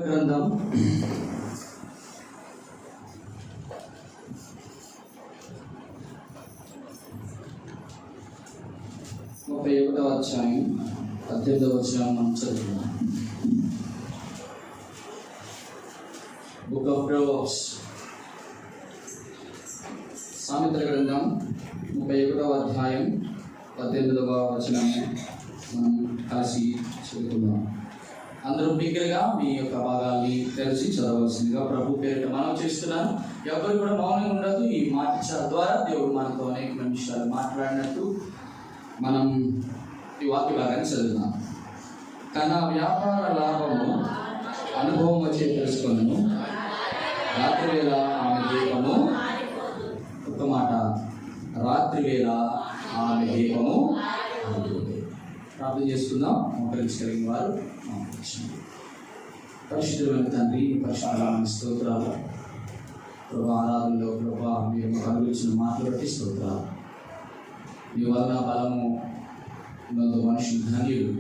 గ్రంథం 31వ అధ్యాయం 18వ వచనం మనం చదువుతున్నాం. బుక్ ఆఫ్ ప్రొవర్బ్స్, సామెతల గ్రంథం 31వ అధ్యాయం 18వ వచనం మనం కలిసి చదువుకుందాం. అందరూ బిగ్గరగా మీ యొక్క భాగాల్ని తెలిసి చదవలసిందిగా ప్రభు పేరిట మనం చేస్తున్నాను. ఎవరు కూడా మౌనంగా ఉండదు. ఈ మాట ద్వారా దేవుడు మనతో అనేక నిమిషాలు మాట్లాడినట్టు మనం ఈ వాక్య భాగాన్ని చదువుదాం. తన వ్యాపార లాభము అనుభవం వచ్చి తెలుసుకున్నాను, రాత్రి వేళ ఆమె దీపము, ఒక మాట, రాత్రి వేళ ఆమె దీపము. ప్రార్థన చేసుకుందాం. మోకరించగలిగిన వారు పరిశుద్ధమైన తండ్రి, పరిశుద్ధమైన స్తోత్రాలు ప్రభా, ఆరాధనలో ప్రభా మీరు కలుగుచిన మాటలు బట్టి స్తోత్రాలు. మీ వలన బలము ఉన్నంత మనుషులు ధన్యులు.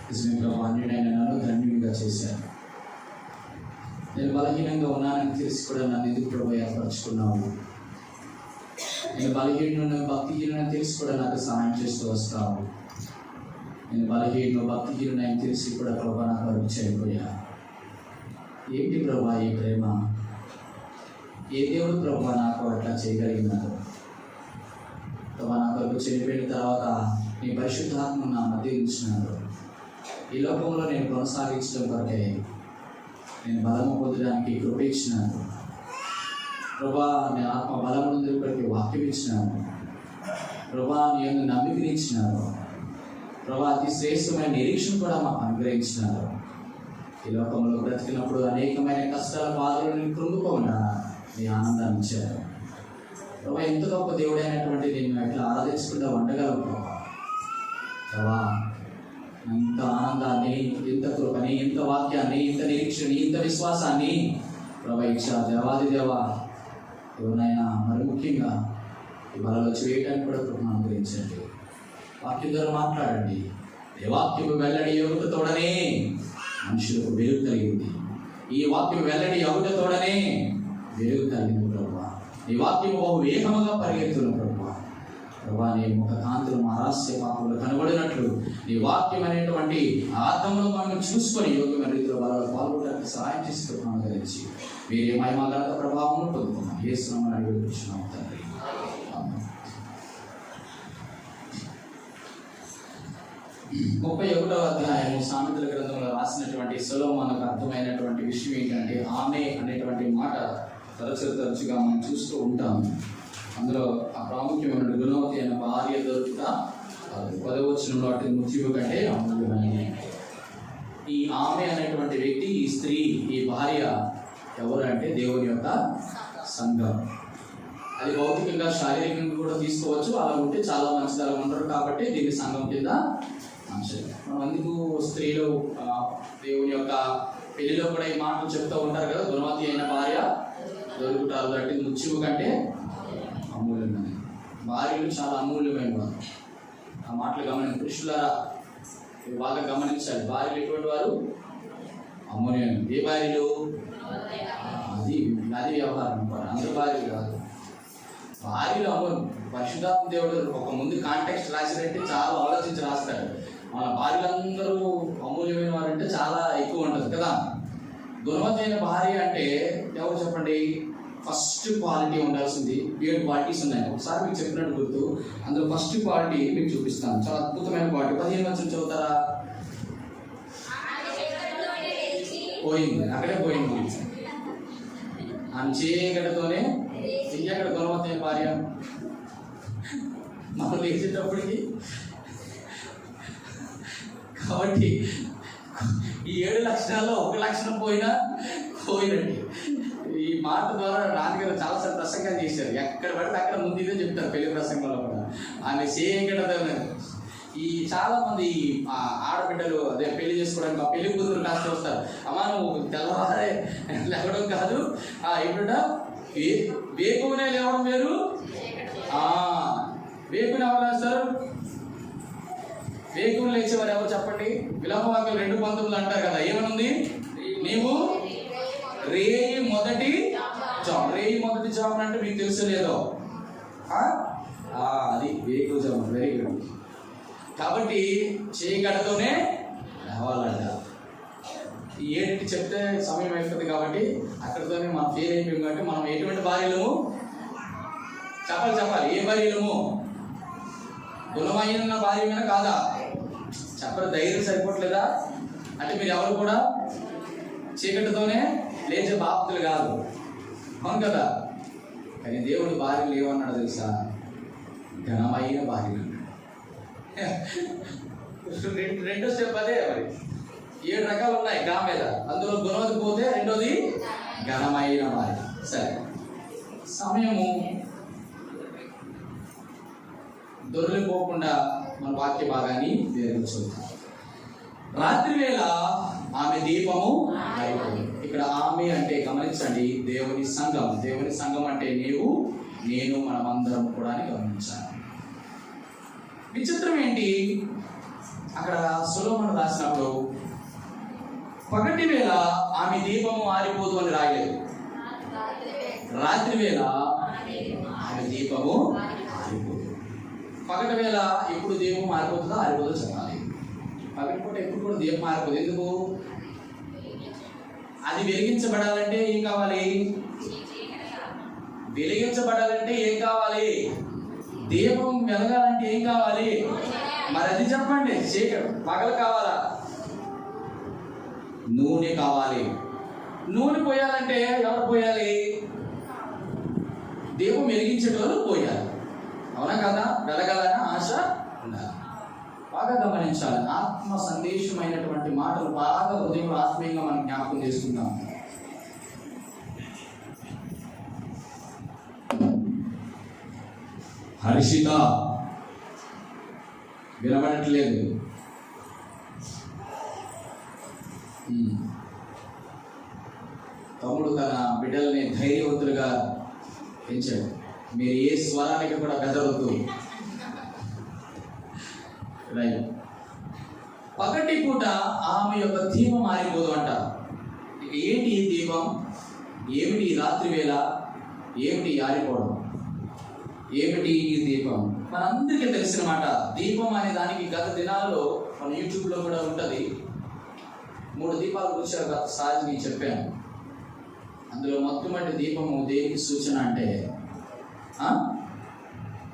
నిజమే ప్రభా, అన్యుడైన నన్ను ధన్యుడిగా చేశారు. నేను బలహీనంగా ఉన్నానని తెలిసి కూడా నన్ను ఎందుకు ప్రభా ఏర్పరచుకున్నావు. నేను బలహీనులను భక్తిహీనని తెలిసి కూడా నాకు సహాయం చేస్తూ వస్తావు. నేను బలహీన భక్తిహీనని తెలిసి కూడా ప్రభా నాకు అభిచైపోయా. ఏంటి ప్రభా ఈ ప్రేమ? ఏ దేవుడు ప్రభా నాకు అట్లా చేయగలిగినారు? ప్రభా నాకు అవి చనిపోయిన తర్వాత నీ పరిశుద్ధాత్మ నా మధ్య ఉంచినారు. ఈ లోకంలో నేను కొనసాగించడం కొరకే నేను బలము పొందడానికి కృప ఇచ్చినాను ప్రభా. నేను ఆత్మ బలం ఇప్పటికీ వాక్యం ఇచ్చినాను ప్రభా. నేను నమ్మికనిచ్చినాను ప్రభా. అతి శ్రేష్టమైన నిరీక్షణ కూడా మాకు అనుగ్రహించినారు. ఈ లోకంలో బ్రతికినప్పుడు అనేకమైన కష్టాల బాధలను కృంగిపోకుండా మీ ఆనందాన్ని ఇచ్చారు ప్రభా. ఎంత గొప్ప దేవుడైనటువంటి నేను ఎట్లా ఆరాధించకుండా ఉండగలను ప్రభా. ఇంత ఆనందాన్ని, ఇంత కృపని, ఇంత వాక్యాన్ని, ఇంత నిరీక్షని, ఇంత విశ్వాసాన్ని ప్రభా ఇచ్చా దేవాది దేవా. ఎవరినైనా మరి ముఖ్యంగా ఈ బలలో చేయడానికి కూడా కృపను అనుగ్రహించండి. వాక్యం ద్వారా మాట్లాడండి. ఈ వాక్యము వెల్లడి యోగుట తోడనే మనుషులకు వెలుగు కలిగింది. ఈ వాక్యం వెల్లడి యోగుట తోడనే వెలుగు కలిగింది ప్రభా. ఈ వాక్యము బహు వేగముగా పరిగెత్తును ప్రభా. ప్రభా, నీ ముఖ కాంతులు ఆరాస్య పాపములు కనబడినట్లు నీ వాక్యం అనేటువంటి ఆత్మను మనం చూసుకొని యోగ్యమైన రీతిలో బలలో పాల్గొనడానికి సహాయం చేస్తూ అనుగ్రహించి వేరే మహిమగల ప్రభావం పొందుకున్నాం. యేసునామమున అడిగిస్తున్నాము తండ్రి. 31వ అధ్యాయం సామెతల గ్రంథంలో రాసినటువంటి సొలొమోనుకు అర్థమైనటువంటి విషయం ఏంటంటే ఆమె అనేటువంటి మాట తరచుగా మనం చూస్తూ ఉంటాము. అందులో ఆ ప్రాముఖ్యమైన గుణవతి అయిన భార్య దొరుకుతా 10వ వచనంలో అటు మృత్యువు కంటే అమూల్యమైనది. ఈ ఆమె అనేటువంటి వ్యక్తి, ఈ స్త్రీ, ఈ భార్య ఎవరు అంటే దేవుని యొక్క సంఘం. అది భౌతికంగా శారీరకంగా కూడా తీసుకోవచ్చు. అలా ఉంటే చాలా మంచిది. అలా ఉండరు కాబట్టి దీన్ని సంఘం కింద మనం అందుకు స్త్రీలు దేవుని యొక్క పెళ్లిలో కూడా ఈ మాటలు చెప్తూ ఉంటారు కదా. గుణవతి అయిన భార్య దొరుకుతారు అంటే మృత్యువు కంటే అమూల్యమైనది. భార్యలు చాలా అమూల్యమైన వారు. ఆ మాటలు గమనించి పురుషులారా బాగా గమనించాలి. భార్యలు ఎటువంటి వారు? అమూల్యమైన. ఏ భార్యలు? అది వ్యవహారం. అందరు భార్యలు కాదు, భార్యలు అమూల్యం. పరిశుద్ధాత్మ దేవుడు ఒక ముందు కాంటెక్స్ట్ రాసినట్టే చాలా ఆలోచించి రాస్తాడు. మన భార్యలందరూ అమూల్యమైన వారంటే చాలా ఎక్కువ ఉంటుంది కదా. గుణవతి అయిన భార్య అంటే ఎవరు చెప్పండి? ఫస్ట్ క్వాలిటీ ఉండాల్సింది. 7 క్వాలిటీస్ ఉన్నాయి. ఒకసారి మీకు చెప్పినట్టు గుర్తు. అందులో ఫస్ట్ క్వాలిటీ మీకు చూపిస్తాను. చాలా అద్భుతమైన క్వాలిటీ. 15 వచనం చదువుతారా? పోయింది, అక్కడే పోయింది. చీకటితోనే ఎక్కడ గుణవతి అయిన భార్య మనం లేచేటప్పటికి. కాబట్టి ఈ 7 లక్షణాల్లో ఒక లక్షణం పోయినట్టు. ఈ మాట ద్వారా రాజుగారు చాలాసార్లు ప్రసంగాలు చేశారు. ఎక్కడ పడితే అక్కడ ముందు ఇదే చెప్తారు పెళ్లి ప్రసంగంలో కూడా. ఆమె చీకటితోనే. ఈ చాలా మంది ఆడబిడ్డలు అదే పెళ్లి చేసుకోవడానికి ఆ పెళ్లి కూతురు కాస్త వస్తారు. అమ్మా నువ్వు తెల్లవారే లేవడం కాదు, ఇప్పుడు వేకునే లేవడం వేరు. వేకుని ఎవరు లేస్తారు? వేకుని లేచేవారు ఎవరు చెప్పండి? విలాపవాక్యం 2:19 అంటారు కదా. ఏమనుంది? నీవు రేయి మొదటి జాము. రేయి మొదటి జాము అంటే మీకు తెలుసు లేదో, అది వేగు జాము. Very good. కాబట్టి చేయగడతోనే రావాలంట. ఈ 7కి చెప్తే సమయం అయిపోతుంది కాబట్టి అక్కడితోనే మనం ఫెయిల్ అయిపోయాం. కాబట్టి మనం ఎటువంటి భార్యలము చెప్పాలి. ఏ భార్యలము? గుణమైన భార్యమైన కాదా? చెప్పరు. ధైర్యం సరిపోవట్లేదా అంటే మీరు ఎవరు కూడా చీకటితోనే లేచే బాప్తులు కాదు, అవును కదా. కానీ దేవుడు భార్యలు ఏమన్నాడు తెలుసా? ఘనమైన భార్యలు అన్నాడు. రెండో స్టెప్ అదే. మరి 7 రకాలు ఉన్నాయి గా మీద. అందులో గుణవతి పోతే రెండోది ఘనమైన భార్య. సరే, సమయము దొరికిపోకుండా మన వాక్య భాగాన్ని వేరుగా చూద్దాం. రాత్రి వేళ ఆమె దీపము ఆరిపోయింది. ఇక్కడ ఆమె అంటే గమనించండి, దేవుని సంఘం. దేవుని సంఘం అంటే నీవు, నేను, మనమందరం కూడా గమనించాలి. విచిత్రం ఏంటి, అక్కడ సొలొమోను రాసినప్పుడు పగటి వేళ ఆమె దీపము ఆరిపోదు అని రాయలేదు. రాత్రి వేళ ఆమె దీపము ఆరిపోదు. పగటి వేళ ఎప్పుడు దీపం ఆరిపోతుందో ఆరిపోదో చెప్పాలి. పగటి పూట ఎప్పుడు కూడా దీపం ఆరిపోదు. ఎందుకు? అది వెలిగించబడాలంటే ఏం కావాలి? వెలిగించబడాలంటే ఏం కావాలి? దీపం వెలగాలంటే ఏం కావాలి? మరి అది చెప్పండి. పగలు కావాలా? నూనె కావాలి. నూనె పోయాలంటే ఎవరు పోయాలి? దీపం వెలిగించేటోళ్ళు పోయాలి, అవునా కదా? వెలగాలన్న ఆశ ఉండాలి. బాగా గమనించాలి. ఆత్మ సందేశమైనటువంటి మాటలు బాగా హృదయంలో ఆత్మీయంగా మనం జ్ఞాపకం చేసుకుంటాం. హర్షిత వినబడట్లేదు. తమ్ముడు తన బిడ్డల్ని ధైర్యవంతులుగా పెంచాడు. మీరు ఏ స్వరానికి కూడా బెదరొద్దు. పగటి పూట ఆమె యొక్క దీపం ఆరిపోదు అంట. ఇక ఏంటి ఈ దీపం? ఏమిటి ఈ రాత్రి వేళ? ఏమిటి ఆరిపోవడం? ఏమిటి ఈ దీపం? మనందరికీ తెలిసిన మాట. దీపం అనే దానికి గత దినాల్లో మన యూట్యూబ్లో కూడా ఉంటుంది. 3 దీపాల గురించి గతసారి నేను చెప్పాను. అందులో మొట్టమొదటి దీపము దేనికి సూచన అంటే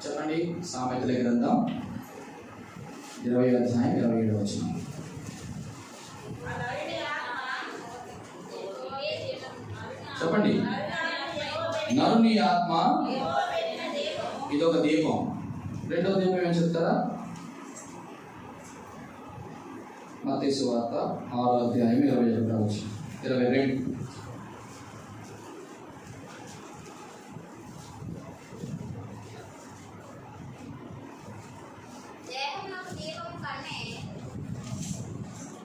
చెప్పండి. సామెతల గ్రంథం 20వ అధ్యాయం 27వ వచనం. చెప్పండి. నరుని ఆత్మ ఇదొక దీపం. రెండవ దీపం ఏం చెప్తారా? మత్తయి సువార్త 6వ అధ్యాయం 21వ వచనం, 22.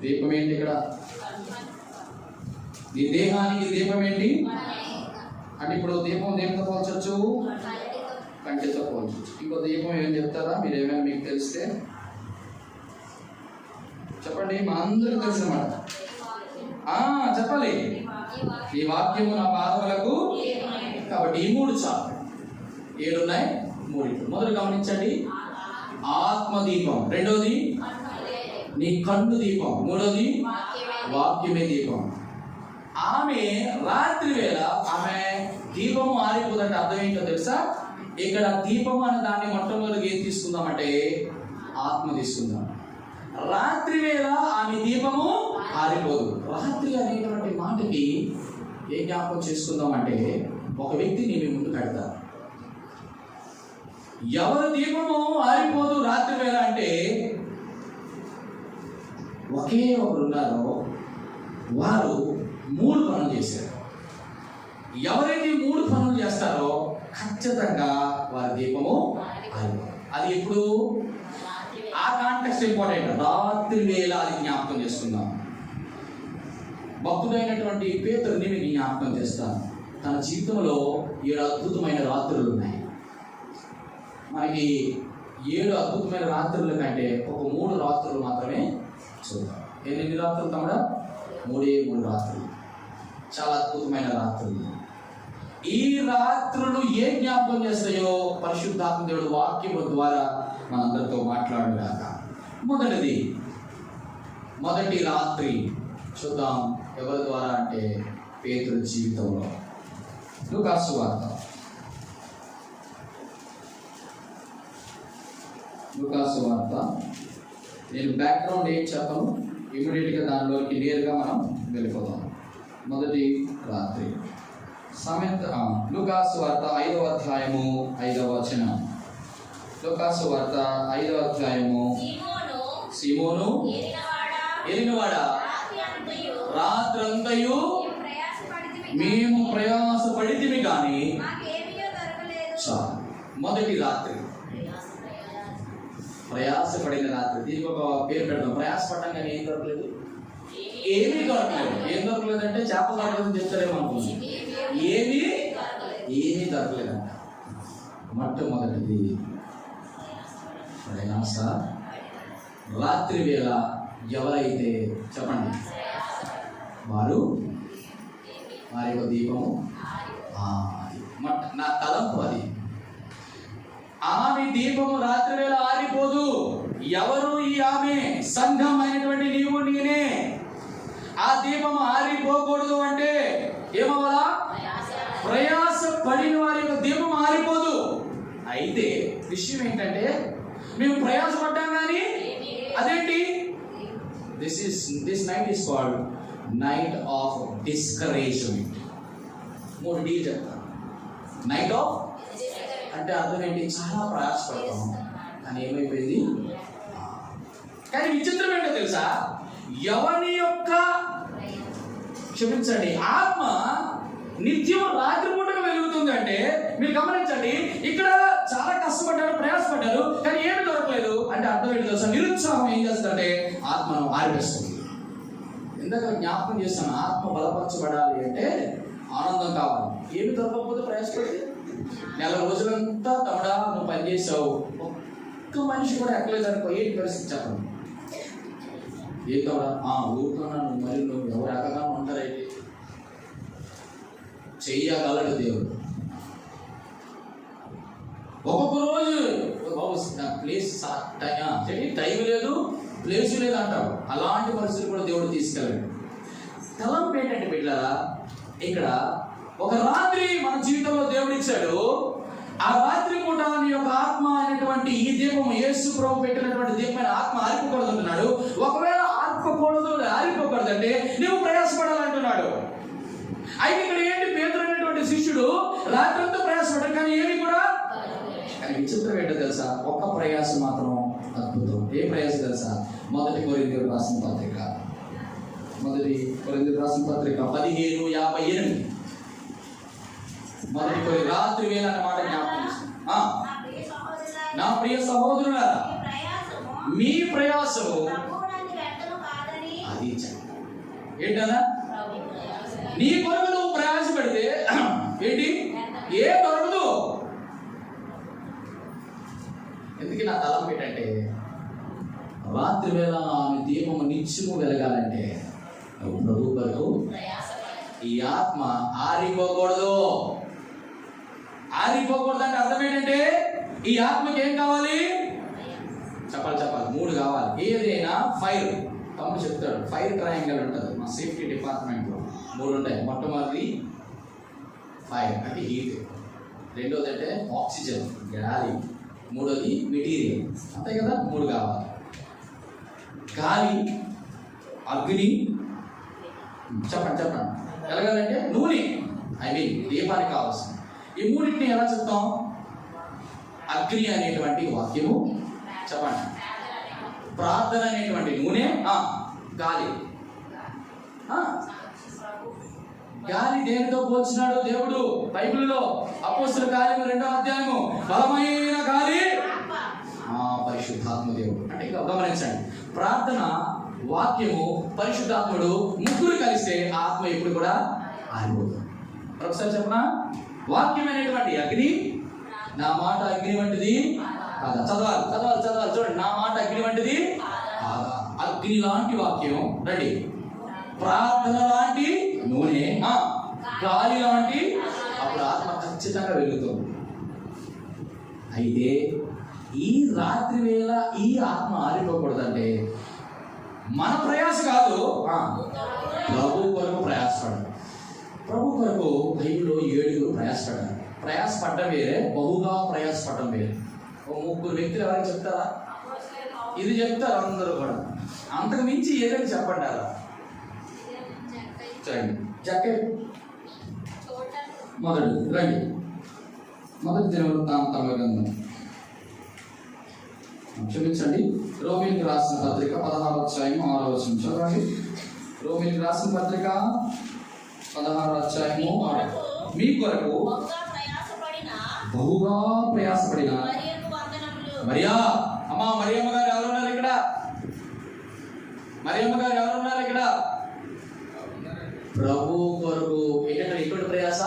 దీపం ఏంటి ఇక్కడ? నీ దేహానికి దీపం ఏంటి అంటే ఇప్పుడు దీపం దేనితో పోల్చొచ్చు? కంటితో పోల్చొచ్చు. ఇంకో దీపం ఏం చెప్తారా మీరు? ఏమైనా మీకు తెలిస్తే చెప్పండి. మా అందరికీ తెలిసిన మాట చెప్పాలి. ఈ వాక్యము నా పాదములకు. కాబట్టి ఈ 3 చాలు. 7 ఉన్నాయి, 3. మొదలు గమనించండి. ఆత్మదీపం. రెండోది నీ కన్ను దీపం. మూడోది వాక్యమే దీపం. ఆమె రాత్రి వేళ ఆమె దీపము ఆరిపోదంటే అర్థం ఏంటో తెలుసా? ఇక్కడ దీపం అనే దాన్ని మొట్టమొదటిగా ఏం తీసుకుందామంటే ఆత్మ తీసుకుందాం. రాత్రి వేళ ఆమె దీపము ఆరిపోదు. రాత్రి అనేటువంటి మాటకి ఏ జ్ఞాపకం చేసుకుందామంటే ఒక వ్యక్తిని మీ ముందు కడతారు. ఎవరు దీపము ఆరిపోదు రాత్రి వేళ అంటే ఒకే ఒకరు ఉన్నారో వారు 3 పనులు చేశారు. ఎవరైతే 3 పనులు చేస్తారో ఖచ్చితంగా వారి దీపము ఆరిపోదు. అది ఎప్పుడు? ఆ కాంటెక్స్ట్ ఇంపార్టెంట్. రాత్రి వేళ అది జ్ఞాపకం చేసుకుందాం. భక్తుడైనటువంటి పేతురుని మీకు జ్ఞాపకం చేస్తాను. తన జీవితంలో 7 అద్భుతమైన రాత్రులు ఉన్నాయి. మనకి 7 అద్భుతమైన రాత్రుల కంటే ఒక 3 రాత్రులు మాత్రమే చూద్దాం. ఎన్ని రాత్రులు తమ్ముడా? 3 రాత్రులు, చాలా అద్భుతమైన రాత్రులు. ఈ రాత్రులు ఏ జ్ఞాపకం చేస్తాయో పరిశుద్ధాత్మ దేవుడు వాక్యం ద్వారా మనందరితో మాట్లాడుగాక. మొదటి రాత్రి చూద్దాం. ఎవరి ద్వారా అంటే పేతురు జీవితంలో. లూకాసు వార్త నేను బ్యాక్గ్రౌండ్ ఏం చెప్పను, ఇమీడియట్గా దానిలోకి నేరుగా మనం వెళ్ళిపోదాం. మొదటి రాత్రి లూకాసు వార్త 5వ అధ్యాయము 5వ వచనం. లూకాసు వార్త 5వ అధ్యాయము. సీమోను ఎరినవాడా, రాత్రంతయు మేము ప్రయాసపడితిమి కానీ చాలు. మొదటి రాత్రి ప్రయాసపడిన రాత్రి. దీనికి ఒక పేరు పెడదాం. ప్రయాసపడడం కానీ ఏం దొరకలేదు, ఏమీ దొరకలేదు. ఏం దొరకలేదు అంటే చేపలు దొరకలేదని చెప్తారేమో అనుకున్నాను. ఏమీ దొరకలేదంట. మొట్టమొదటిది ప్రయాస. రాత్రి వేళ ఎవరైతే చెప్పండి వారి యొక్క దీపము, నా తలంపు అది. ఆమె దీపము రాత్రి వేళ ఆరిపోదు. ఎవరు ఈ ఆమె? సంఘం అయినటువంటి నీవు నేనే. ఆ దీపము ఆరిపోకూడదు అంటే ఏమవ్వాలా? ప్రయాస పడిన వారి యొక్క దీపం ఆరిపోదు. అయితే విషయం ఏంటంటే మేము ప్రయాసపడ్డాం కానీ అదేంటి, this night is called knight of discouragement. 3 deal చెప్తాను. నైట్ ఆఫ్ అంటే అర్థం ఏంటి? చాలా ప్రయాసపడతాము కానీ ఏమైపోయింది. కానీ విచిత్రం ఏంటో తెలుసా? ఎవరి యొక్క క్షమించండి ఆత్మ నిత్యం రాత్రి పూటగా వెలుగుతుంది అంటే మీరు గమనించండి. ఇక్కడ చాలా కష్టపడ్డారు, ప్రయాసపడ్డారు కానీ ఏమి దొరకలేదు అంటే అర్థం ఏంటి తెలుసా? నిరుత్సాహం ఏం చేస్తుందంటే ఆత్మను ఆరివేస్తుంది. ఇందాక జ్ఞాపకం చేస్తాను, ఆత్మ బలపరచబడాలి అంటే ఆనందం కావాలి. ఏమి దొరకకపోతే ప్రయాసపడి 4 రోజులంతా తమడా నువ్వు పనిచేసావు, ఒక్క మనిషి కూడా ఎక్కలేదు అనుకో, ఏంటి పరిస్థితి చెప్పండి. ఏం తమడా ఊరుకున్నాను, మరి నువ్వు ఎవరు ఎక్కగా ఉంటారేంటి? చెయ్యగలడు దేవుడు. ఒక్కొక్క రోజు ప్లేస్ టైం లేదు, ప్లేస్ లేదు అంటావు. అలాంటి పరిస్థితులు కూడా దేవుడు తీసుకెళ్ళాడు. తలంపు ఏంటంటే బిడ్డలారా, ఇక్కడ ఒక రాత్రి మన జీవితంలో దేవుడు ఇచ్చాడు. ఆ రాత్రి పూట నీ యొక్క ఆత్మ అయినటువంటి ఈ దీపం, యేసు ప్రభు పెట్టినటువంటి దీపమైన ఆత్మ ఆరిపోకూడదు అంటున్నాడు. ఒకవేళ ఆరిపోకూడదు అంటే నువ్వు ప్రయాసపడాలంటున్నాడు. అయితే ఇక్కడ ఏంటి? పేతురు అనేటువంటి శిష్యుడు రాత్రంతా ప్రయాసపడ్డాడు కానీ ఏమి కూడా. కానీ విచిత్రం ఏంటో తెలుసా? ఒక్క ప్రయాసం మాత్రం అద్భుతం. ఏ ప్రయాసం తెలుసా? మొదటి కొరింథీయులకు రాసిన పత్రిక 15:58. మొదటి రాత్రి వేళ అన్నమాట జ్ఞాపకం. నా ప్రియ సహోదరులారా, మీ ప్రయాసము అది ఏంటన్నా? నీ కొరకు నువ్వు ప్రయాస పెడితే ఏంటి? ఏ దొరకదు. ఎందుకు నా తలం ఏంటంటే రాత్రి వేళ ఆమె దీపము నిత్యము వెలగాలంటే ప్రభు కొరకు ఈ ఆత్మ ఆరిపోకూడదు. ఆరిపోకూడదు అంటే అర్థం ఏంటంటే ఈ ఆత్మకి ఏం కావాలి? చెప్పాలి 3 కావాలి. ఏదైనా ఫైర్, తమ్ముడు చెప్తాడు, ఫైర్ ట్రయాంగిల్ ఉంటుంది మా సేఫ్టీ డిపార్ట్మెంట్లో. 3 ఉంటాయి. మొట్టమొదటి ఫైర్ అంటే హీట్, రెండోది అంటే ఆక్సిజన్ గాలి, మూడోది మెటీరియల్. అంతే కదా, 3 కావాలి. గాలి, అగ్ని, చెప్పండి ఎలాగాలంటే నూనె, దీపానికి కావాల్సింది. ఈ 3ని ఎలా చెప్తాం? అగ్ని అనేటువంటి వాక్యము, చెప్పండి ప్రార్థన అనేటువంటి నూనె, గాలి. గాలి దేనితో పోల్చినాడు దేవుడు బైబిల్లో? అపోస్తలుల కార్యము 2వ అధ్యాయము, బలమైన గాలి పరిశుద్ధాత్మ దేవుడు. అంటే గమనించండి, ప్రార్థన, వాక్యము, పరిశుద్ధాత్ముడు ముగ్గురు కలిస్తే ఆత్మ ఎప్పుడు కూడా ఆరిపోతుంది. ఒకసారి చెప్పనా? వాక్యం అనేటువంటి అగ్ని, నా మాట అగ్ని వంటిది కాదా? చదవాలి చూడండి. నా మాట అగ్ని వంటిది కాదా? అగ్ని లాంటి వాక్యం. రెడీ? ప్రార్థన లాంటి నూనె, గాలి లాంటి, అప్పుడు ఆత్మ ఖచ్చితంగా వెలుగుతుంది. అయితే ఈ రాత్రి వేళ ఈ ఆత్మ ఆరిపోకూడదంటే మన ప్రయాస కాదు, ప్రభు కొరకు ప్రయాసపడాలి. ప్రభు కొరకు బైబిల్లో 7 ప్రయాసపడ్డారు. ప్రయాసపడడం వేరే, బహుగా ప్రయాసపడడం వేరే. ఓ 3 వ్యక్తులు ఎవరైనా చెప్తారా? ఇది చెప్తారు అందరూ కూడా. అంతకు మించి ఏదైనా చెప్పంటారా? జక్కయ్య రండి. మొదటి దినవృత్తాంతముల గ్రంథం, క్షమించండి, రోమీయులకు రాసిన పత్రిక 16వ అధ్యాయం 6వ వచనం చదవండి. రోమీయులకు రాసిన పత్రిక 16వ అధ్యాయము 6. మీ కొరకు బహుగా ప్రయాసపడిన మరియా, అమ్మా మరియమ్మ గారు ఎవరున్నారు ఇక్కడ? మరియమ్మ గారు ఎవరున్నారు ఇక్కడ? ప్రభు కొరకు ఏంటంటే ఎటువంటి ప్రయాస?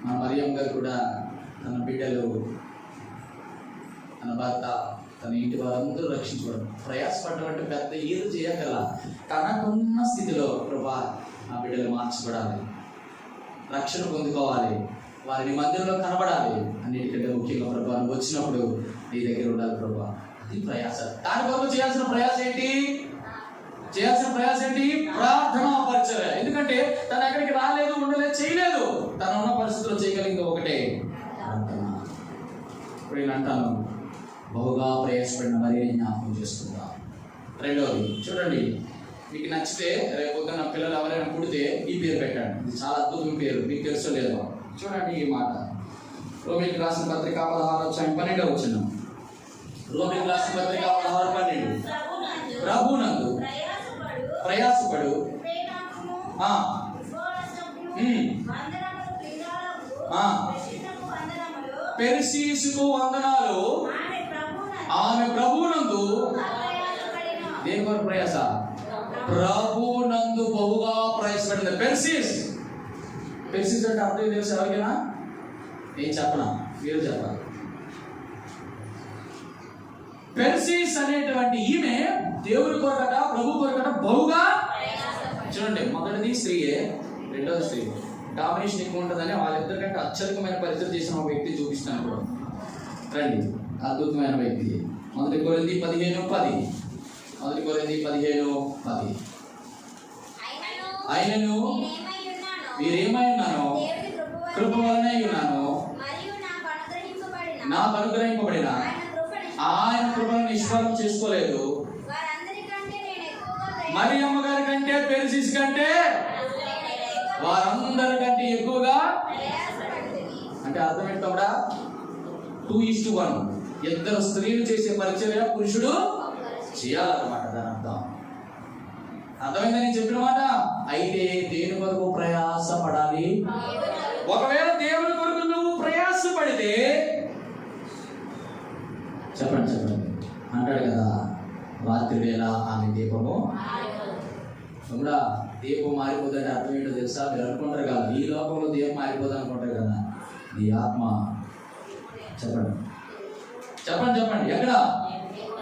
మా మరియమ్మ గారు కూడా తన బిడ్డలు, తన భర్త, తన ఇంటి వారందరూ రక్షించుకోవడం ప్రయాసపడడం అంటే పెద్ద ఏదో చేయగల తనకున్న స్థితిలో ప్రభా ఆ బిడ్డలు మార్చబడాలి, రక్షణ పొందుకోవాలి, వారిని మందిరంలో కనబడాలి. అన్నిటికంటే ముఖ్యంగా ప్రభా నువ్వు వచ్చినప్పుడు నీ దగ్గర ఉండాలి ప్రభా. అది ప్రయాస. దాని కొరకు చేయాల్సిన ప్రయాస ఏంటి? ప్రార్థనా పరిచర్య. ఎందుకంటే తను ఎక్కడికి రాలేదు, ఉండలేదు, చేయలేదు. తను ఉన్న పరిస్థితుల్లో చేయగలిగింది ఒకటే, ప్రార్థన. ఇప్పుడు నేను అంటాను, బహుగా ప్రయాసపడిన మరి జ్ఞాపకం చేసుకుంటా. రెండవది చూడండి, మీకు నచ్చితే రేపు పొద్దున్న పిల్లలు ఎవరైనా పుడితే ఈ పేరు పెట్టండి. ఇది చాలా అద్భుతమైన పేరు, మీకు తెలుసో లేదో చూడండి. ఈ మాట రోమీయులకు రాసిన పత్రిక 16వ అధ్యాయం 12వ వచనం. రోమీయులకు రాసిన పత్రిక 16:12. ప్రభునందు ప్రయాసపడు, పెర్సీసుకు వందనాలు, ఆమె ప్రభునందు. దేని కొరకు ప్రయాస? ప్రభునందు బహుగా ప్రయాసపడింది. పెర్సిస్ అంటే అర్థం తెలుసు ఎవరికైనా? నేను చెప్పనా, మీరు చెప్పాలి. పెర్సిస్ అనేటువంటి ఈమె దేవుని కొరకట, ప్రభు కొరకట బహుగా. చూడండి, మొదటిది స్త్రీయే, రెండోది స్త్రీ. డామినేషన్ ఎక్కువ ఉంటుందని వాళ్ళిద్దరికంటే అత్యధికమైన పరిచయం చేసిన ఒక వ్యక్తి చూపిస్తాను కూడా. రండి, అద్భుతమైన వ్యక్తి. 1 కొరింథీ 15:10. 1 కొరింథీ 15:10. ఆయనను మీరేమై ఉన్నానో కృప వలనే ఉన్నాను, నాకు అనుగ్రహింపబడిన ఆయన కృపను నిష్ఫలం చేసుకోలేదు. మరియమ్మ గారి కంటే, పెర్సిస్ కంటే, వారందరికంటే ఎక్కువగా. అంటే అర్థం ఏంటా? 2:1. ఇద్దరు స్త్రీలు చేసే పరిచర్య పురుషుడు చేయాలన్నమాట. దాని అర్థం అర్థమైందని చెప్పిన మాట. అయితే దేని కొరకు ప్రయాసపడాలి? ఒకవేళ దేవుని కొరకు నువ్వు ప్రయాసపడితే చెప్పండి అంటాడు కదా, రాత్రి వేళ ఆమె దీపము. కూడా దీపం మారిపోతుందంటే అర్థం ఏంటో తెలుసా? మీరు అనుకుంటారు కదా, ఈ లోకంలో దీపం మారిపోతుంది అనుకుంటారు కదా. నీ ఆత్మ చెప్పండి ఎక్కడ?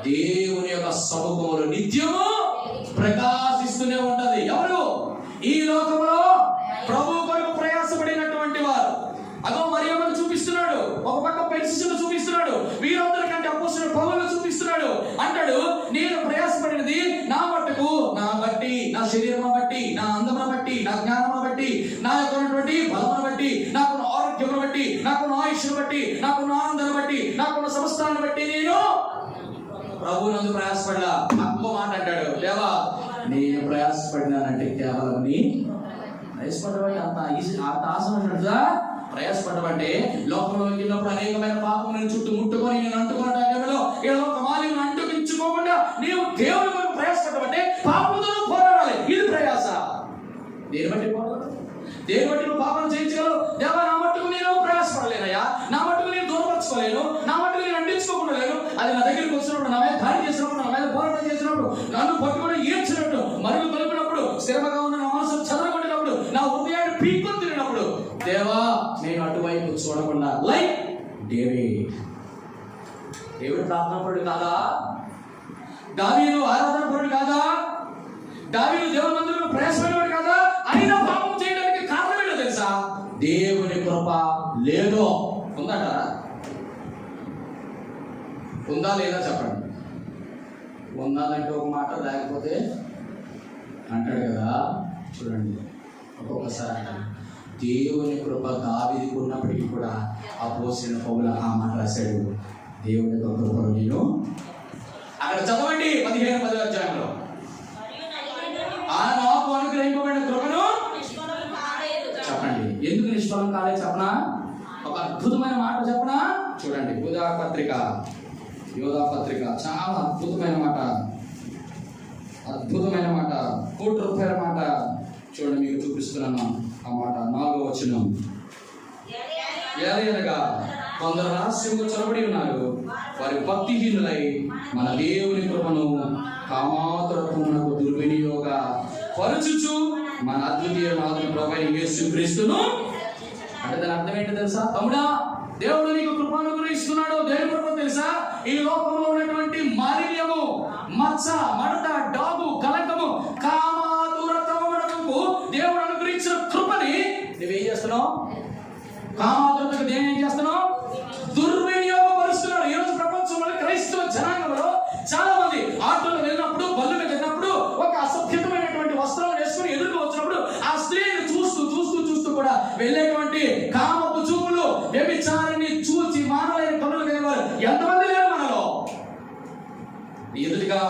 దేవుని యొక్క సముఖంలో నిత్యము ప్రకాశిస్తూనే ఉంటది. ఎవరు? ఈ లోకంలో ప్రభు కొరకు ప్రయాసపడినటువంటి వారు. అదో మరియమ్మను చూపిస్తున్నాడు, ఒక పక్క పెర్సిస్ను చూపిస్తున్నాడు, వీరందరికంటే అపోస్తలుడైన పౌలును చూపిస్తున్నాడు. అంటాడు, నేను ప్రయాసపడినది నా మట్టుకు, నా బట్టి, నా శరీరం బట్టి, నా అందమును బట్టి, నా జ్ఞానమును బట్టి, నా యొక్క బలమును బట్టి, నాకున్న ఆరోగ్యమును బట్టి, నాకున్న ఆయుష్ను బట్టి, నాకున్న ఆనందాన్ని బట్టి, నాకున్న సమస్తాన్ని బట్టి నేను ప్రభువునందు ప్రయాసపడలా. ఇంకో మాట అంటాడు, దేవా నేను ప్రయాసపడినానంటే కేవలం నీ ప్రయాసపడబట్టి. అంత ఈజీ, అంత ఆసనగా ప్రయాసపడబట్టే లోకంలో వెళ్ళినప్పుడు అనేకమైన పాపం నేను చుట్టూ ముట్టుకొని నేను అంటుకున్న టైంలో ఈ లోకమాలిని అంటుకించుకోకుండా నీవు దేవుని కొరకు ప్రయాసపడబట్టే పాపంతో పోరాడాలి. ఇది ప్రయాస. దేని బట్టి పోరాడాలి? దేని బట్టి నువ్వు పాపం చేయించగలవు? దేవా నా మట్టుకు నేను ప్రయాసపడలేనయ్యా, నా మట్టుకు నేను దూరపరచుకోలేను, నా మట్టుకు నేను అంటించుకోకుండా లేను. అది నా దగ్గరికి వచ్చినప్పుడు, నా మీద దాడి చేసినప్పుడు, నా మీద పోరాటం చేసినప్పుడు, నన్ను పట్టుకొని ఏడ్చినప్పుడు, మరుగు కలిపినప్పుడు, స్థిరంగా ఉన్న నా మనసు చదరగొట్టినప్పుడు, నా హృదయాన్ని పీక్కొని తిరిగినప్పుడు, దేవా నేను అటువైపు చూడకుండా, లైక్ డేవిడ్ ప్రార్థనపడు కాదా? దావీదు ఆరాధన పరుడు కాదా? దావీదు దేవుని మందిరంలో ప్రయాసపడేవాడు కాదా? అయినా పాపం చేయడానికి కారణం ఏంటో తెలుసా? దేవుని కృప లేదు. ఉందంటారా? ఉందా లేదా చెప్పండి. ఉందాలంటే ఒక మాట, లేకపోతే అంటాడు కదా. చూడండి, ఒక్కొక్కసారి అంటాడు దేవుని కృప దావీదుకు ఉన్నప్పటికీ కూడా అపోస్తలుడైన పౌలు ఆ మాట రాశాడు, దేవుని యొక్క కృపను నేను అక్కడ చదవండి 15వ అధ్యాయంలో, నాకు అనుగ్రహింపబడిన కృపను చెప్పండి. ఎందుకు నిష్ఫలం కాలేదు చెప్పనా? ఒక అద్భుతమైన మాట చెప్పనా? చూడండి, యోధా పత్రిక చాలా అద్భుతమైన మాట, ₹1,00,000 మాట. చూడండి, మీకు చూపిస్తున్నాను ఆ మాట. 4వ వచనం, ఏలయనగా కొందరు రహస్యంగా చొరబడి ఉన్నారు, వారి భక్తిహీనులై మన దేవుని కృపను కామాతురత్వమునకు దుర్వినియోగ పరచుచు మన అద్వితీయ నాథుని ప్రభువైన యేసుక్రీస్తును. అంటే దాని అర్థం ఏంటో తెలుసా తమ్ముడా? దేవుడు నీకు కృపను గురిస్తున్నాడు. దేవుని కృప తెలుసా? ఈ లోకంలో ఉన్నటువంటి మాలిన్యము, మచ్చ, మడత, డాగు, కలకము, కామాతురత్వమునకు దేవుడు అనుగ్రహించిన కృపని నువ్వేం చేస్తున్నావు? కామాతురతకు దేని ఏం చేస్తున్నావు? దుర్వినియోగపరుస్తున్నాడు. ఈరోజు ప్రపంచంలో క్రైస్తవ జనాంగంలో చాలా మంది ఆటోలో వెళ్ళినప్పుడు, బళ్ళు మీద వెళ్ళినప్పుడు ఒక అసభ్యతమైనటువంటి వస్త్రాలు వేసుకుని ఎదురుకు వచ్చినప్పుడు ఆ స్త్రీని చూస్తూ కూడా వెళ్ళేటువంటి కామపు చూపులు, వ్యభిచారాన్ని చూచి మానవైన కనులు కలిగేవారు ఎంతమంది లేరు మనలో? ఎదురుగా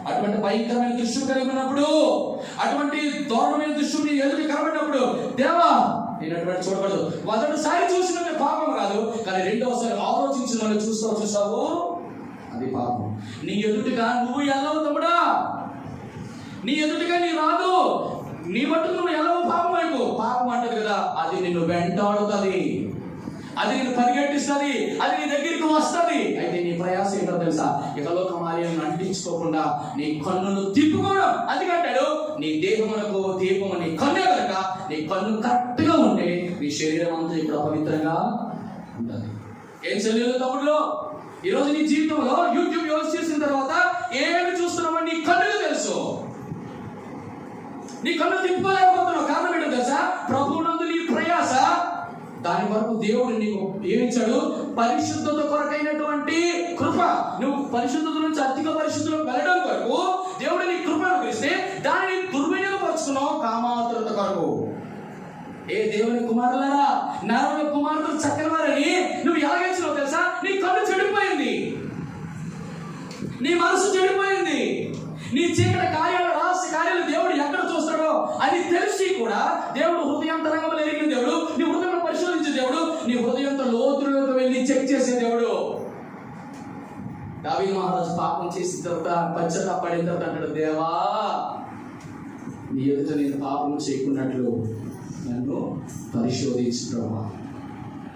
అటువంటి భయంకరమైన దృశ్యం కలిగి ఉన్నప్పుడు, అటువంటి దారుణమైన దృశ్యం నీ ఎదురు కనబడినప్పుడు, దేవా నేను అటువంటి చూడకూడదు. మొదటిసారి చూసినది పాపం కాదు, కానీ రెండవసారి ఆలోచించిన వాళ్ళు చూసావు, అది పాపం. నీ ఎదుటిగా నువ్వు ఎల్లవు తమ్ముడా, నీ ఎదుటిగా నీ రాదు, నీ మట్టుకు నువ్వు ఎల్లవు పాపం వైపు. పాపం అంటది కదా, అది నిన్ను వెంటాడుతుంది, అది నిన్ను పరిగెట్టిస్తుంది, అది నీ దగ్గరికి వస్తుంది. అయితే నీ ప్రయాసం ఏంటో తెలుసా? ఇకలోక మాలిన్యాన్ని అంటించుకోకుండా నీ కన్నును తిప్పుకోవడం. అందుకంటాడు, నీ దేహమునకు దీపము నీ కన్నే కనుక నీ కన్ను కరెక్ట్ గా ఉంటే నీ శరీరం అంతా ఇప్పుడు అపవిత్రంగా ఉంటుంది. ఏం శరీరం తమ్ముడులో? ఈరోజు నీ జీవితంలో యూట్యూబ్ యూజ్ చేసిన తర్వాత ఏమి చూస్తున్నామో నీ కన్నుకు తెలుసు. నీ కన్ను తిప్పుకోలేకపోతున్నావు. కారణం ఏంటో తెలుసా? ప్రభువునందు నీ ప్రయాస. దాని వరకు దేవుడు నీకు ఏమిచ్చాడు? పరిశుద్ధత కొరకైనటువంటి కృప. నువ్వు పరిశుద్ధత నుంచి అధిక పరిశుద్ధులకు వెళ్ళడం కొరకు దేవుడు నీ కృప అనుగ్రహిస్తే దానిని దుర్వినియోగపరుచుకున్నావు కామాతురత కొరకు. ఏ దేవుని కుమారులారా, నరుల కుమారులు చక్కని వారని నువ్వు ఎలాగేసినావు తెలుసా? నీ కన్ను చెడిపోయింది, నీ మనసు చెడిపోయింది, నీ చీకటి కార్యాలు, రహస్య కార్యాలు దేవుడు ఎక్కడ చూస్తాడో అది తెలిసి కూడా దేవుడు హృదయాంతరంగంలో ఎరిగిన దేవుడు, నీ హృదయం పరిశోధించే దేవుడు, నీ హృదయంతో లోతులోకి వెళ్ళి చెక్ చేసే దేవుడు. దావీదు మహారాజు పాపం చేసిన తర్వాత పశ్చాత్తాపడిన తర్వాత అంటాడు, దేవా నీ ఎదుట నేను పాపం చేయకున్నట్లు నన్ను పరిశోధించు ప్రభా.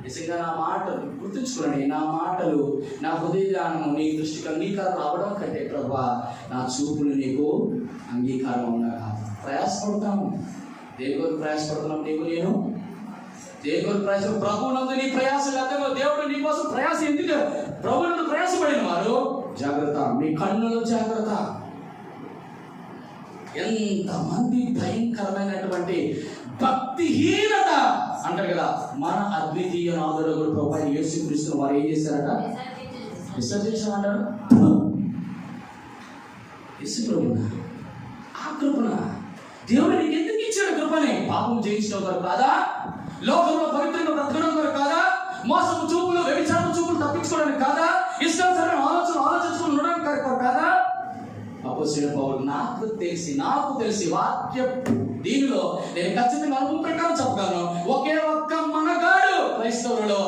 నిజంగా నా మాటలు గుర్తుంచుకోండి, నా మాటలు, నా హృదయ ధ్యానము నీ దృష్టికి అంగీకారం అవ్వడం కంటే ప్రభా నా చూపులు నీకు అంగీకారం ఉండగా ప్రయాసపడతాము. దేని కొరకు ప్రయాసపడుతున్నాం? నేను దేని కొరకు ప్రయాస? ప్రభువునందు నీ ప్రయాస గతంలో దేవుడు నీ కోసం ప్రయాస ఎందుకు? ప్రభువునందు ప్రయాసపడిన వారు జాగ్రత్త, మీ కన్నులో జాగ్రత్త. ఎంతమంది భయంకరమైనటువంటి భక్తిహీనత అంటారు కదా. మన అద్వితీయ నాథుడు ప్రభువైన యేసుక్రీస్తును వారు ఏం చేశారట? విసర్జించామంటారు. యేసు ప్రభువున, ఆ కృపణ దేవుడు నీకు ఎందుకు ఇచ్చాడు? కృపని పాపం జయించడం కొరకు కాదా? లోకంలో పవిత్రంగా బ్రతకడం కొరకు కాదా? మోసపు చూపులు, వ్యభిచారపు చూపులు తప్పించుకోవడానికి కాదా? ఇష్టానుసారమైన ఆలోచించుకుని ఉండడానికి కొరకు కాదా? అపోస్తలుడైన పౌలు, నాకు తెలిసి వాక్య దీనిలో నేను ఖచ్చితంగా అనుభవం ప్రకారం చెప్పగలను, ఒకే ఒక్క మనగాడు క్రైస్తవులలో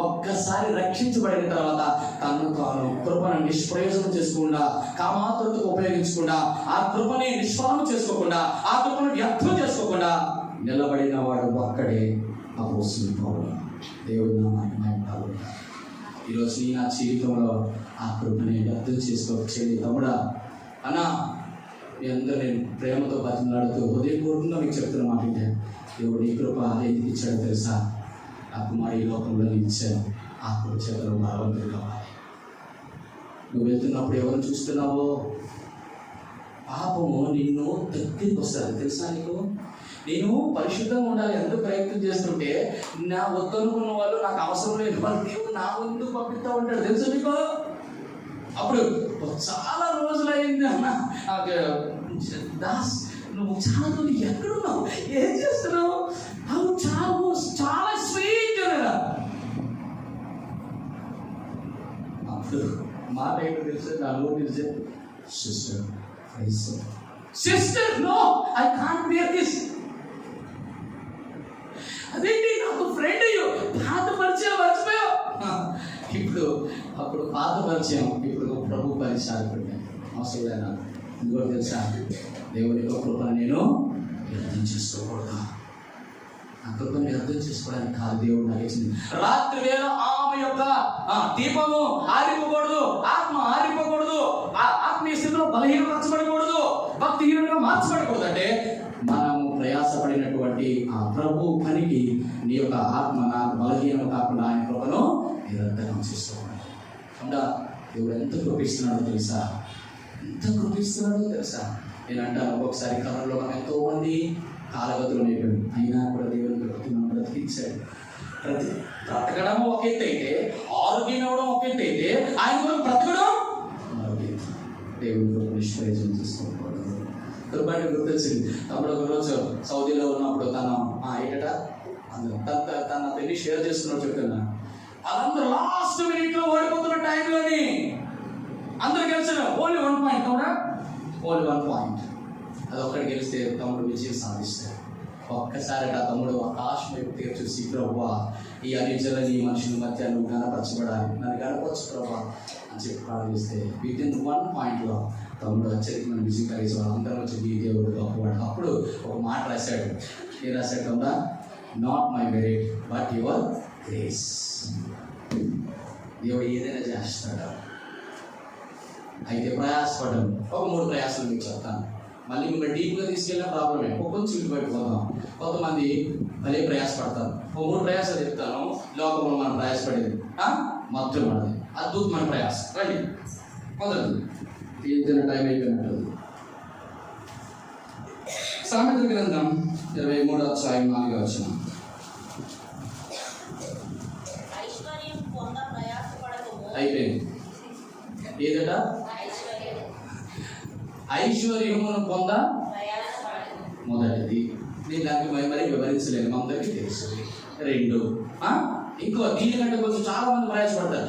ఒక్కసారి రక్షించబడిన తర్వాత తను తాను కృపను నిష్ప్రయోజనం చేసుకోకుండా, కామాతురతకు ఉపయోగించకుండా, ఆ కృపని నిష్ఫలం చేసుకోకుండా, ఆ కృపను వ్యర్థం చేసుకోకుండా నిలబడిన వాడు ఒక్కడే అపోస్తలుడైన పౌలు. దేవుడి నామానికి మహిమ కలుగును. ఈరోజు నీ నా జీవితంలో ఆ కృపని వ్యర్థం చేసుకోవచ్చేది తమ్ముడా అన్నా. మీ అందరూ నేను ప్రేమతో బతిమలాడుతూ హృదయపూర్వకంగా మీకు చెప్తున్న మాట అంటే, దేవుడు ఈ కృప ఎందుకు ఇచ్చాడో తెలుసా? ఆ కుమారు ఈ లోకంలో ఇచ్చాను, ఆ కృప చేతలో బలవంతులు కావాలి. నువ్వు వెళ్తున్నప్పుడు ఎవరు చూస్తున్నావో పాపము నిన్ను దగ్గరికి వస్తుంది. తెలుసా నీకు? నేను పరిశుద్ధంగా ఉండాలి ఎందుకు ప్రయత్నం చేస్తుంటే నా వద్దనుకున్న వాళ్ళు నాకు అవసరం లేదు వాళ్ళు దేవుడు నా ముందు పంపిస్తూ ఉంటాడు. తెలుసు నీకు? అప్పుడు చాలా రోజులైంది అన్న దాస్ నువ్వు చాలా రోజులు ఎక్కడున్నావు, ఏం చేస్తున్నావు, నువ్వు చాలా స్వీట్ అనగా అప్పుడు మాట ఏంటో తెలుసు, నా నోరు తెలిసే sister no I can't bear this. అదేంటి నాకు ఫ్రెండ్ అయ్యో పాత పరిచయం మర్చిపోయావు. ఇప్పుడు అప్పుడు పాత పరిచయం, ఇప్పుడు ప్రభు పరిచయం అవసరం లేదా? ఇంకోటి తెలుసా, దేవుని యొక్క కృపను నేను అర్థం చేసుకోకూడదు. ఆ కృపని అర్థం చేసుకోవడానికి కాదు దేవుడు నాకు ఇచ్చింది. రాత్రి వేళ ఆమె యొక్క దీపము ఆరిపోకూడదు, ఆత్మ ఆరిపోకూడదు, ఆత్మీయ స్థితిలో బలహీనపరచబడకూడదు, భక్తిహీనంగా మార్చబడకూడదు. అంటే మనము ప్రయాసపడినటువంటి ఆ ప్రభు పనికి నీ యొక్క ఆత్మ నాకు బలహీనం కాకుండా ఆయన కృపను నిరంతరం చేసుకోవాలి. అంటే దేవుడు ఎంత కృపిస్తున్నాడో తెలుసా, ఎంత కృపిస్తున్నాడో తెలుసా. నేను అంటాను ఒక్కొక్కసారి కథల్లో మనం ఎంతో మంది కాలగతులు నేర్పాడు, అయినా కూడా దేవుని బ్రతికించాడు. బ్రతకడం ఒక ఎత్తు అయితే, ఆరోగ్యం అవ్వడం ఒక ఎత్తు అయితే, ఆయన కొరకు బ్రతకడం దేవుని కొరకు నిష్ప్రయోజనం తీసుకోకూడదు. దుర్బాటి గుర్తొచ్చింది. తమ్ముడు ఒకరోజు సౌదీలో ఉన్నప్పుడు తన పెళ్లి షేర్ చేస్తున్నాడు. చెప్తున్నా వాళ్ళందరూ లాస్ట్ మినిట్లో ఓడిపోతున్న టైంలోని అందరూ గెలిచారు. ఓన్లీ 1 పాయింట్ తమ్ముడా, ఓన్లీ 1 పాయింట్. అది ఒక్కటి గెలిస్తే తమ్ముడు విజయం సాధిస్తాడు. ఒక్కసారి ఆ తమ్ముడు ఆకాశం వైపు చూసి ప్రభువా ఈ అనిజలని ఈ మనుషుల మధ్య నువ్వు గణపరచబడాలి, నన్ను గణపరచు ప్రభువా అని చెప్పి ప్రార్థిస్తే వితిన్ 1 పాయింట్లో తమ్ముడు అత్యధికమైన విజయం కలిసి వాళ్ళందరూ వచ్చి ఈ దేవుడు గొప్పవాడు. అప్పుడు ఒక మాట రాశాడు. ఏం రాశాడు తమ్ముడా? Not my merit but your grace. దేవుడు ఏదైనా చేస్తాడు. అయితే ప్రయాసపడ్డాం. ఒక 3 ప్రయాసాలు మీకు చెప్తాను. మళ్ళీ మిమ్మల్ని డీప్గా తీసుకెళ్ళిన ప్రాబ్లమే. కొంచెం ఇటు బయట పోదాం. కొంతమంది మళ్ళీ ప్రయాసపడతారు. 3 ప్రయాసాలు చెప్తాను. లోకంలో మనం ప్రయాసపడేది మొత్తం మనది అద్భుతమైన ప్రయాసం. రండి మొదలు తీర్చిన టైం అయిపోయినట్టు. సామెతల గ్రంథం 23:4 అయిపోయింది. ఏదట? ఐశ్వర్యమును పొంద మొదటిది. నేను దానికి మరి వివరించలేను, మా అందరికీ తెలుసు. 2 ఇంకో దీనికంటే కొంచెం చాలా మంది ప్రయాసపడతారు.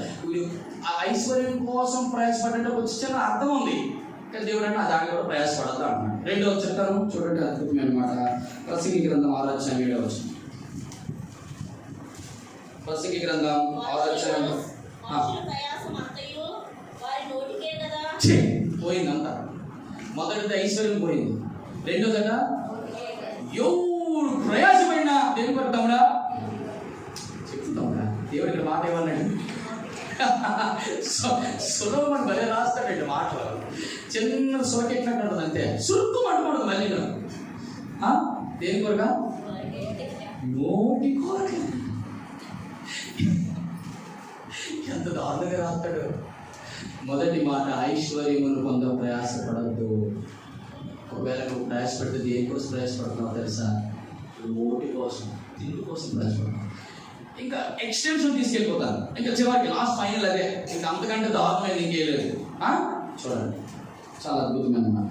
ఆ ఐశ్వర్యం కోసం ప్రయాసపడేట కొంచెం చిన్న అర్థం ఉంది, కానీ దేవుడు అంటే దాన్ని కూడా ప్రయాసపడద్దు అంటున్నాడు. 2వ చెప్తాను చూడండి, అద్భుతమైన మాట. ప్రసంగి గ్రంథం 6:7 ప్రసంగి గ్రంథం 6:7 పోయిందంతా. మొదటిది ఐశ్వర్యం పోయింది. 2వదట ఎవరు ప్రయాసపడినా దేని కొడతాముడా చెప్తాముడా. దేవుడు ఇక్కడ మాట ఏమన్నాడు? సులభమని భలే రాస్తాడు మాటలు. చిన్న సోకెట్టినట్టు ఉంటుంది అంతే, సురుకు అంటుకోవడం మళ్ళీ. దేని కొరక? నోటి కొరక. ఎంత దారుణంగా రాస్తాడు. మొదటి మాట ఐశ్వర్యమును పొంద ప్రయాసపడద్దు. ఒకవేళ నువ్వు ప్రయాసపడితే దేనికోసం ప్రయాసపడుతున్నావు తెలుసా? నోటి కోసం, తిండి కోసం ప్రయాసపడుతున్నావు. ఇంకా ఎక్స్టెన్షన్ తీసుకెళ్ళిపోతాను. ఇంకా చివరికి లాస్ట్ ఫైనల్ అదే, ఇంకా అంతకంటే దారుణమైనది ఇంకేం లేదు. చూడండి చాలా అద్భుతమైన మాట.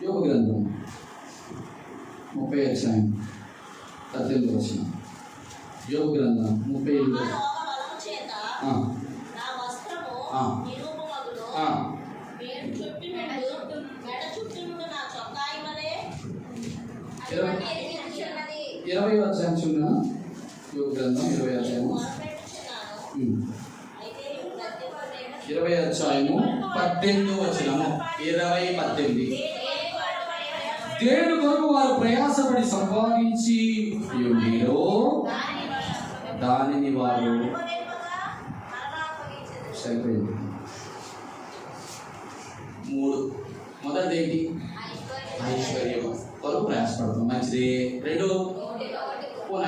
యోగ గ్రంథం 30:18 యోగ గ్రంథం 30 20 యోగ గ్రంథం 20 18 దేని కొరకు వారు ప్రయాసపడి సంపాదించి ఉండిరో దానిని వారు సరిపోయింది. 3 మొదటిది ఏంటి? ఐశ్వర్యం కొరకు ప్రయాసపడతాం, మంచిది. 2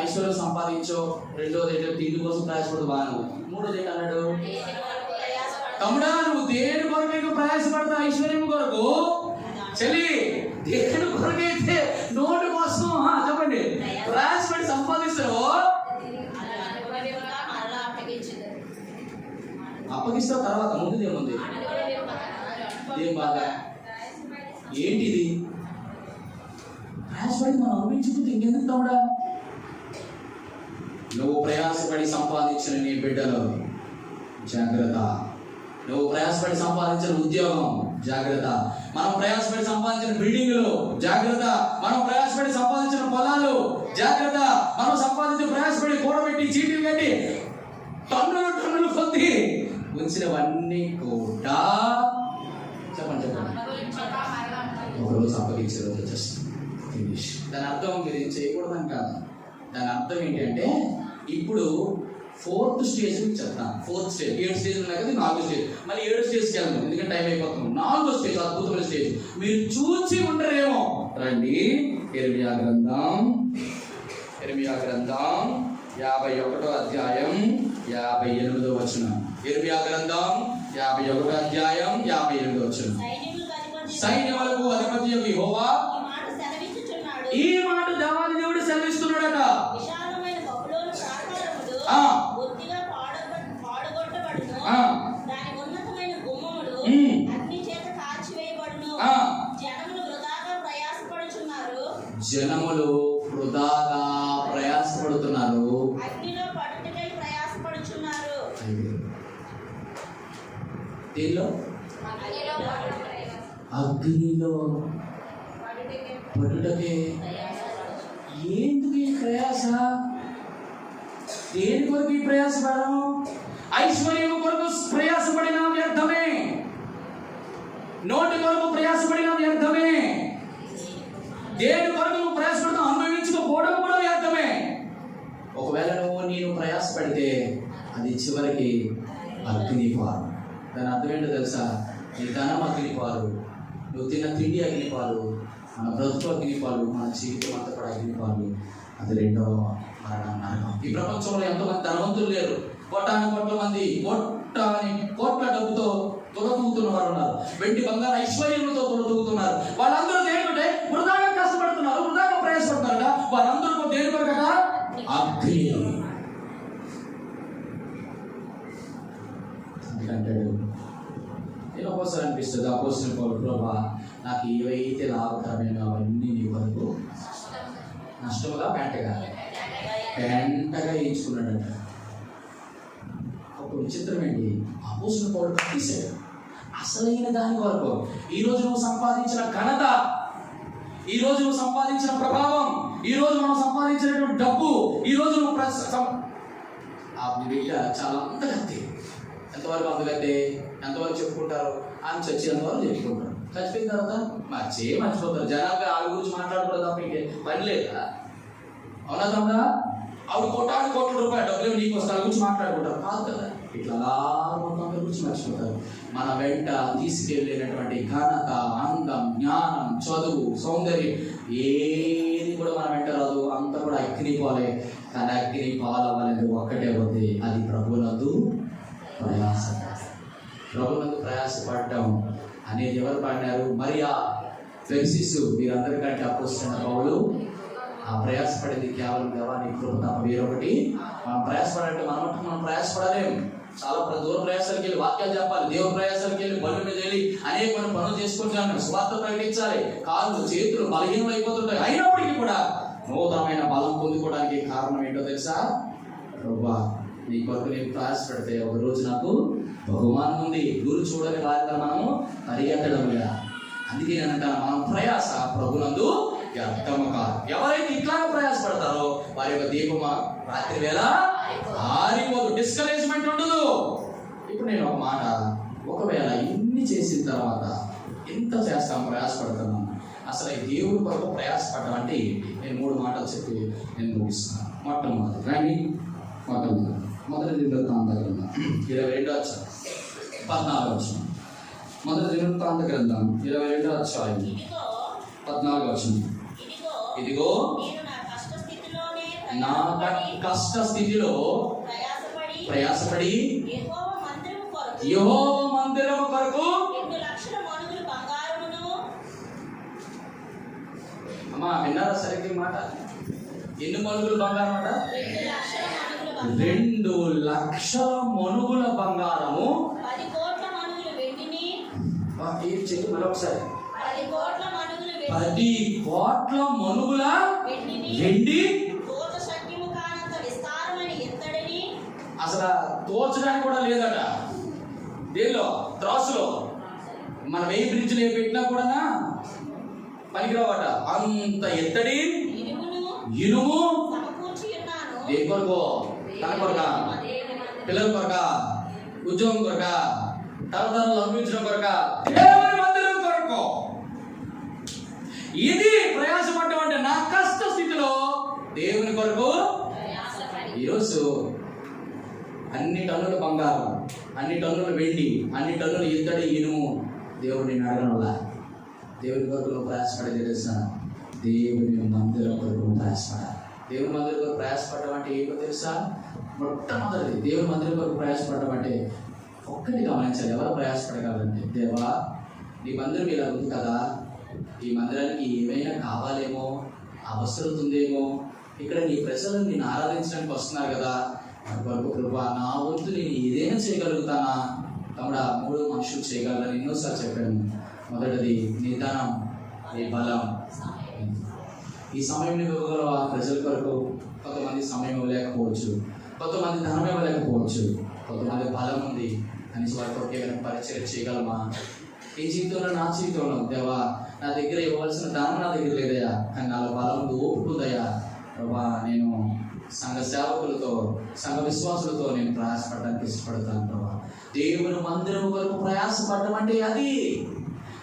ఐశ్వర్యం సంపాదించో. 2వది ఏంటంటే తిండి కోసం ప్రయాసపడదు, బాగా. 3వది ఏంటి అన్నాడు? తమ్ముడా నువ్వు దేని కొరకు ప్రయాసపడతావు? ఐశ్వర్యం కొరకు. చెల్లి దేని కొరకైతే నోటి కోసం చెప్పండి ప్రయాసపడి సంపాదిస్తారో అప్పగిస్తావు, తర్వాత ముందు ఏముంది? ఏం బాధ ఏంటిది? ప్రయాసపడి మనం అనుభవించుకుంటే ఇంకెందుకు తమ్ముడా? నువ్వు ప్రయాసపడి సంపాదించిన నీ బిడ్డలు జాగ్రత్త. నువ్వు ప్రయాసపడి సంపాదించిన ఉద్యోగం జాగ్రత్త. మనం ప్రయాసపడి సంపాదించిన బిల్డింగులు జాగ్రత్త. మనం ప్రయాసపడి సంపాదించిన పొలాలు జాగ్రత్త. మనం సంపాదించిన ప్రయాసపడి కూడబెట్టి చీటీలు కట్టి టన్నులు కొద్ది ఉంచినవన్నీ కూడా చెప్పండి ఒకరోజు అప్పగించే రోజు వచ్చేస్తుంది. ఫినిష్. దాని అర్థం మీరు ఏం చేయకూడదని కాదు. దాని అర్థం ఏంటంటే ఇప్పుడు 4th స్టేజ్ చెప్తాను. 4th స్టేజ్, 7 స్టేజ్ ఉన్నాయి కదా, 4వ స్టేజ్. మళ్ళీ 7వ స్టేజ్కి వెళ్తాం ఎందుకంటే టైం అయిపోతుంది. 4వ స్టేజ్ అద్భుతమైన స్టేజ్. మీరు చూసి ఉంటారేమో. రండి, ఇర్మియా గ్రంథం 51వ అధ్యాయం 58వ వచనం. ఇర్మియా గ్రంథం 51వ అధ్యాయం 58వ వచనం. సైన్యములకు అధిపతి యెహోవా ఈ మాట దేవాది దేవుడు సెలవిస్తున్నాడట. జనములు వృధాగా ప్రయాసపడుతున్నారు. దీనిలో అగ్నిలో పడుటకే. ఎందుకు ఈ ప్రయాస? దేని కొరకు ఈ ప్రయాసపడడం? ఐశ్వర్యం కొరకు ప్రయాసపడిన వ్యర్థమే. నోటి కొరకు ప్రయాసపడిన వ్యర్థమే. దేని కొరకు నువ్వు ప్రయాసపడతావు అనుభవించుకోవడం కూడా వ్యర్థమే. ఒకవేళ నేను ప్రయాసపడితే అది చివరికి అగ్నిపాలు. దాని అర్థం ఏంటో తెలుసా? నీ ధనం అగ్నిపాలు, నువ్వు తిన్న తిండి అగ్నిపాలు, మన బ్రతుకు అగ్నిపాలు, మన జీవితం అంతా కూడా అగ్నిపాలు. అది రెండవ మరణం, నరకం. ఈ ప్రపంచంలో ఎంతోమంది ధనవంతులు లేరు. కోట్ల మంది కోట్ల డబ్బుతో తొలతూగుతున్న వారు ఉన్నారు. వెండి బంగారు ఐశ్వర్యంతో తొలతూగుతున్నారు. వాళ్ళందరూ దేనికంటే వృధాగా కష్టపడుతున్నారు, వృధాగా ప్రయాసపడుతున్నారట. వాళ్ళందరూ దేని కొరకట? అగ్ని. అంటాడు. నేను ఒక్కోసారి అనిపిస్తుంది, అపోస్తలుడైన పౌలు, ప్రభువా నాకు ఏవైతే లాభకరమైన అవన్నీ నీ వరకు నష్టముగా పెంటగా ఎంచుకున్నాడట. ఒక విచిత్రం ఏంటి? అపోస్తలుడైన పౌలు కట్టేశాడు అసలైన దాని వరకు. ఈరోజు నువ్వు సంపాదించిన ఘనత, ఈరోజు నువ్వు సంపాదించిన ప్రభావం, ఈరోజు మనం సంపాదించినటువంటి డబ్బు, ఈరోజు నువ్వు బిడ్డ చాలా అంతగత్తే. ఎంతవరకు అందుకంటే ఎంతవరకు చెప్పుకుంటారు? ఆయన చచ్చినంతవరకు చెప్పుకుంటారు. చచ్చిపోయిన తర్వాత మర్చిపోతారు. జనాలుగా ఆవిడ గురించి మాట్లాడకూడదు తప్ప ఇంకే పని లేదా? అవునా తమ్ముడా? ఆవిడ కోట్ల రూపాయలు డబ్బులు నీకు వస్తారు గురించి మాట్లాడుకుంటారు కాదు కదా. ఇట్లా మొత్తం గురించి మర్చిపోతారు. మన వెంట తీసుకెళ్ళినటువంటి ఘనత, అందం, జ్ఞానం, చదువు, సౌందర్యం ఏది కూడా మన వెంట రాదు. అంతా కూడా అగ్ని పాలే. కానీ అగ్ని పాలవనేది ఒక్కటే ఉంది, అది ప్రభువునందు ప్రయాస. ప్రభువునందు ప్రయాసపడటం అనేది ఎవరు పాడినారు? మరియా, ఫెర్సిస్, వీరందరికంటే అపోస్తలుడైన పౌలు ఆ ప్రయాసపడేది కేవలం దేవాని కృప తప్ప వేరొకటి. మనం ప్రయాసపడాలంటే మనం ప్రయాసపడలేము. చాలా దూర ప్రయాసాలకు వెళ్ళి వాక్యాలు చెప్పాలి, దేవుని ప్రయాసాలకు వెళ్ళి బండి మీద వెళ్ళి అనేక పనులు చేసుకుంటాను, స్వార్థ ప్రకటించాలి. కాళ్ళు చేతులు బలహీనం అయిపోతుంటాయి. అయినప్పటికీ కూడా నూతనమైన బలం పొందుకోవడానికి కారణం ఏంటో తెలుసా? ప్రభువా నీ కొరకు నేను ప్రయాసపడితే ఒక రోజు నాకు బహుమానం ఉంది. గురు చూడని వారిగా మనము పరిగెత్తడం లేదా. అందుకే నేను అంటాను, మనం ప్రయాస ప్రభునందు వ్యర్థము కాదు. ఎవరైతే ఇట్లాగా ప్రయాసపడతారో వారి యొక్క దీపం రాత్రి వేళ ఆరిపోదు, డిస్కరేజ్మెంట్ ఉండదు. ఇప్పుడు నేను ఒక మాట, ఒకవేళ ఇన్ని చేసిన తర్వాత ఎంత చేస్తాం, ప్రయాసపడతాను, అసలు ఈ దేవుడి కొరకు ప్రయాసపడడం అంటే ఏంటి? నేను 3 మాటలు చెప్పి నేను ముగిస్తున్నాను. మొట్టమొదటి రండి, మొదటి దినవృత్తాంత గ్రంథం 22వ అధ్యాయం 14వ వచనం. మొదటి దినవృత్తాంత గ్రంథం 22వ అధ్యాయం 14వ వచనం. ఇదిగో నా కష్ట స్థితిలో ప్రయాసపడి యెహోవా మందిరము కొరకు అమ్మా విన్నారా సరిగ్గా మాట? ఎన్ని మణుగుల బంగారం అట? 2 లక్షల మణుగుల బంగారము, 10 కోట్ల మణుగుల వెండిని. ఈ చెట్టు మరొకసారి 10 కోట్ల మణుగుల 10 కోట్ల మణుగుల వెండి. తోచ శక్యము కానంత విస్తారమైన ఎత్తడిని. అసలు తోచడానికి కూడా లేదట. దేనిలో? త్రాసులో. మన వెయ్యి బ్రిడ్జ్లు ఏ పెట్టినా కూడా పనికిరావట. అంత ఎత్తడి ఇనుము సమకూర్చి ఉన్నాను. దేని కొరకు? తన కొరక, పిల్లల కొరక, ఉద్యోగం కొరక, తరతరాలు అనుభవించడం కొరక, దేవుని మందిరం కొరకు. ఇది ప్రయాసపడటం అంటే నా కష్ట స్థితిలో దేవుని కొరకు. ఈరోజు అన్ని టన్నుల బంగారం, అన్ని టన్నుల వెండి, అన్ని టన్నుల ఇత్తడి ఇనుము దేవుడిని అడగడం వల్ల దేవుని కొరకు నువ్వు ప్రయాసపడేది తెలుసా? దేవుని మందిరం కొరకు నువ్వు ప్రయాసపడాలి. దేవుని మందిరం కొరకు ప్రయాసపడడం అంటే ఏంటో తెలుసా? మొట్టమొదటిది దేవుని మందిరం కొరకు ప్రయాసపడడం అంటే ఒక్కటి గమనించాలి. ఎవరు ప్రయాసపడగలంటే, దేవా నీ మందిరం ఇలా ఉంది కదా, ఈ మందిరానికి ఏమైనా కావాలేమో, అవసరం ఉందేమో, ఇక్కడ నీ ప్రజలు నేను ఆరాధించడానికి వస్తున్నారు కదా, వారి కొరకు కృపా, నా వంతు నేను ఏదైనా చేయగలుగుతానా? తమ్ముడా, 3 మనుషులు చేయగలరని ఎన్నోసార్లు చెప్పాను. మొదటిది నిదానం, ఈ బలం. ఈ సమయం ఇవ్వగలవా ప్రజల కొరకు? కొంతమంది సమయం ఇవ్వలేకపోవచ్చు, కొంతమంది ధనం ఇవ్వలేకపోవచ్చు, కొంతమంది బలం ఉంది కనీసం వారి కొరకు ఏమైనా పరిచయం చేయగలమా? ఈ జీవితంలో, నా జీవితంలో దేవా నా దగ్గర ఇవ్వవలసిన ధనం నా దగ్గర లేదయా, కానీ నాలో బలం ఓపుకుందయ్యా ప్రభా, నేను సంఘ సేవకులతో, సంఘ విశ్వాసులతో నేను ప్రయాసపడడానికి ఇష్టపడతాను ప్రభా. దేవుని మందిరం వరకు ప్రయాసపడడం అంటే అది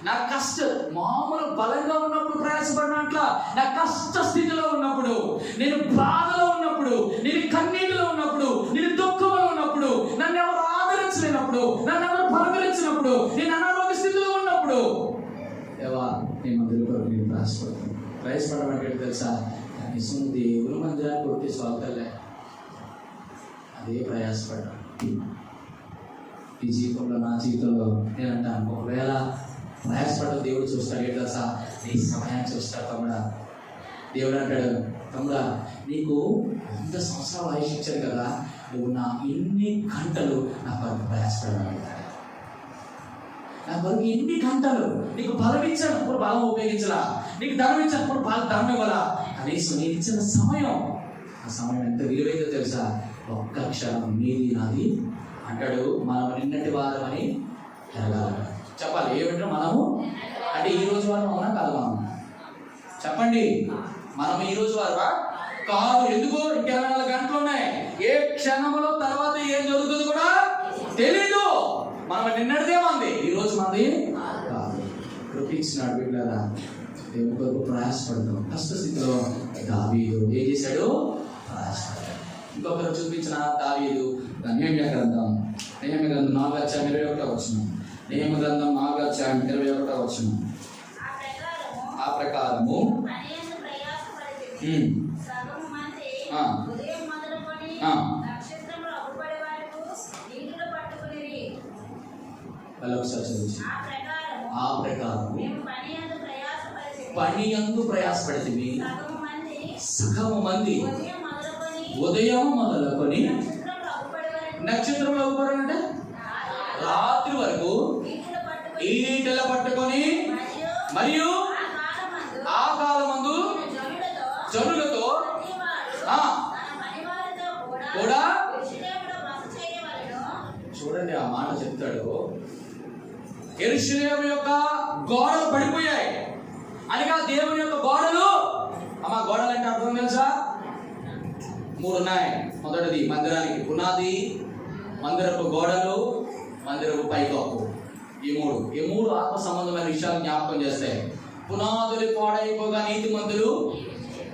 నా కష్ట మామూలు బలంగా ఉన్నప్పుడు ప్రయాసపడినట్ల, నా కష్ట స్థితిలో ఉన్నప్పుడు, నేను బాధలో ఉన్నప్పుడు, నేను కన్నీటిలో ఉన్నప్పుడు, నేను దుఃఖంలో ఉన్నప్పుడు, నన్ను ఎవరు ఆదరించలేనప్పుడు, నన్ను ఎవరు పలకరించినప్పుడు, నేను అనారోగ్య స్థితిలో ఉన్నప్పుడు దేవా నీ మందిరం కొరకు నేను ప్రయాసపడతాను. ప్రయాసపడడం అంటే తెలుసా? కనీసం దేవుని మందిరాన్ని కొట్టి స్వాగతలే, అదే ప్రయాసపడ్డా. ఈ జీవితంలో, నా జీవితంలో నేను అంటాను, ఒకవేళ ప్రయాసపడ్డ దేవుడు చూస్తాడు. ఏంటి తెలుసా? నీ సమయాన్ని చూస్తాడు. తమ్ముడా, దేవుడు అంటాడు, తమ్ముడా నీకు 100 సంవత్సరాలు ఆయుష్ ఇచ్చాను కదా, నువ్వు నా ఇన్ని గంటలు నా కొరకు ప్రయాసపడాలి. నా కొరకు ఎన్ని గంటలు నీకు బలం ఇచ్చాను, ఇప్పుడు బలం ఉపయోగించలా, నీకు ధనం ఇచ్చాను, ఇప్పుడు ధనం ఇవ్వాలా, కనీసం నేను ఇచ్చిన సమయం, ఆ సమయం ఎంత విలువైందో తెలుసా? ఒక్క క్షణం నీది నాది అంటాడు. మనం నిన్నటి వారం అని ఎరగాలి. చెప్పాలి ఏమిటో మనము అంటే ఈ రోజు వారం అవునా కాదు? మనం చెప్పండి, మనం ఈ రోజు వారమా కాదు. ఎందుకు? ఇంకా 24 గంటలు ఉన్నాయి. ఏ క్షణంలో తర్వాత ఏం జరుగుతుందో కూడా తెలీదు. మనం నిన్నటిదే మంది, ఈ రోజు మంది కాదు. కృపించినాడు బిడ్డలారా, దేవుని కొరకు ప్రయాసపడతాం. కష్టస్థితిలో దావీదు ఏం చేశాడు? ప్రయాసపడ్డాడు. ఇంకొకరు చూపించిన దావీదు నెహెమ్యా గ్రంథం 4:21 వచనం. నెహెమ్యా గ్రంథం 4:21 వచనం. ఆ ప్రకారము ఆ ప్రకారము పని యందు ప్రయాసపడితిమి, సగము మంది ఉదయం మొదలుకొని నక్షత్రంలో అగుపడి అంటే రాత్రి వరకు ఈటెల పట్టుకొని, మరియు ఆ కాలమందు జనులతో కూడా. చూడండి ఆ మాట చెప్తాడు, యెరూషలేము యొక్క గోడలు పడిపోయాయి అనగా దేవుని యొక్క గోడలు. అమ్మ గోడలు అంటే అర్థం తెలుసా? 3 ఉన్నాయి. మొదటిది మందిరానికి పునాది, మందిరపు గోడలు, మందిరపు పైకప్పు. ఈ మూడు ఆత్మ సంబంధమైన విషయాలు జ్ఞాపకం చేస్తాయి. పునాదులు పాడైపోగా నీతిమంతులు.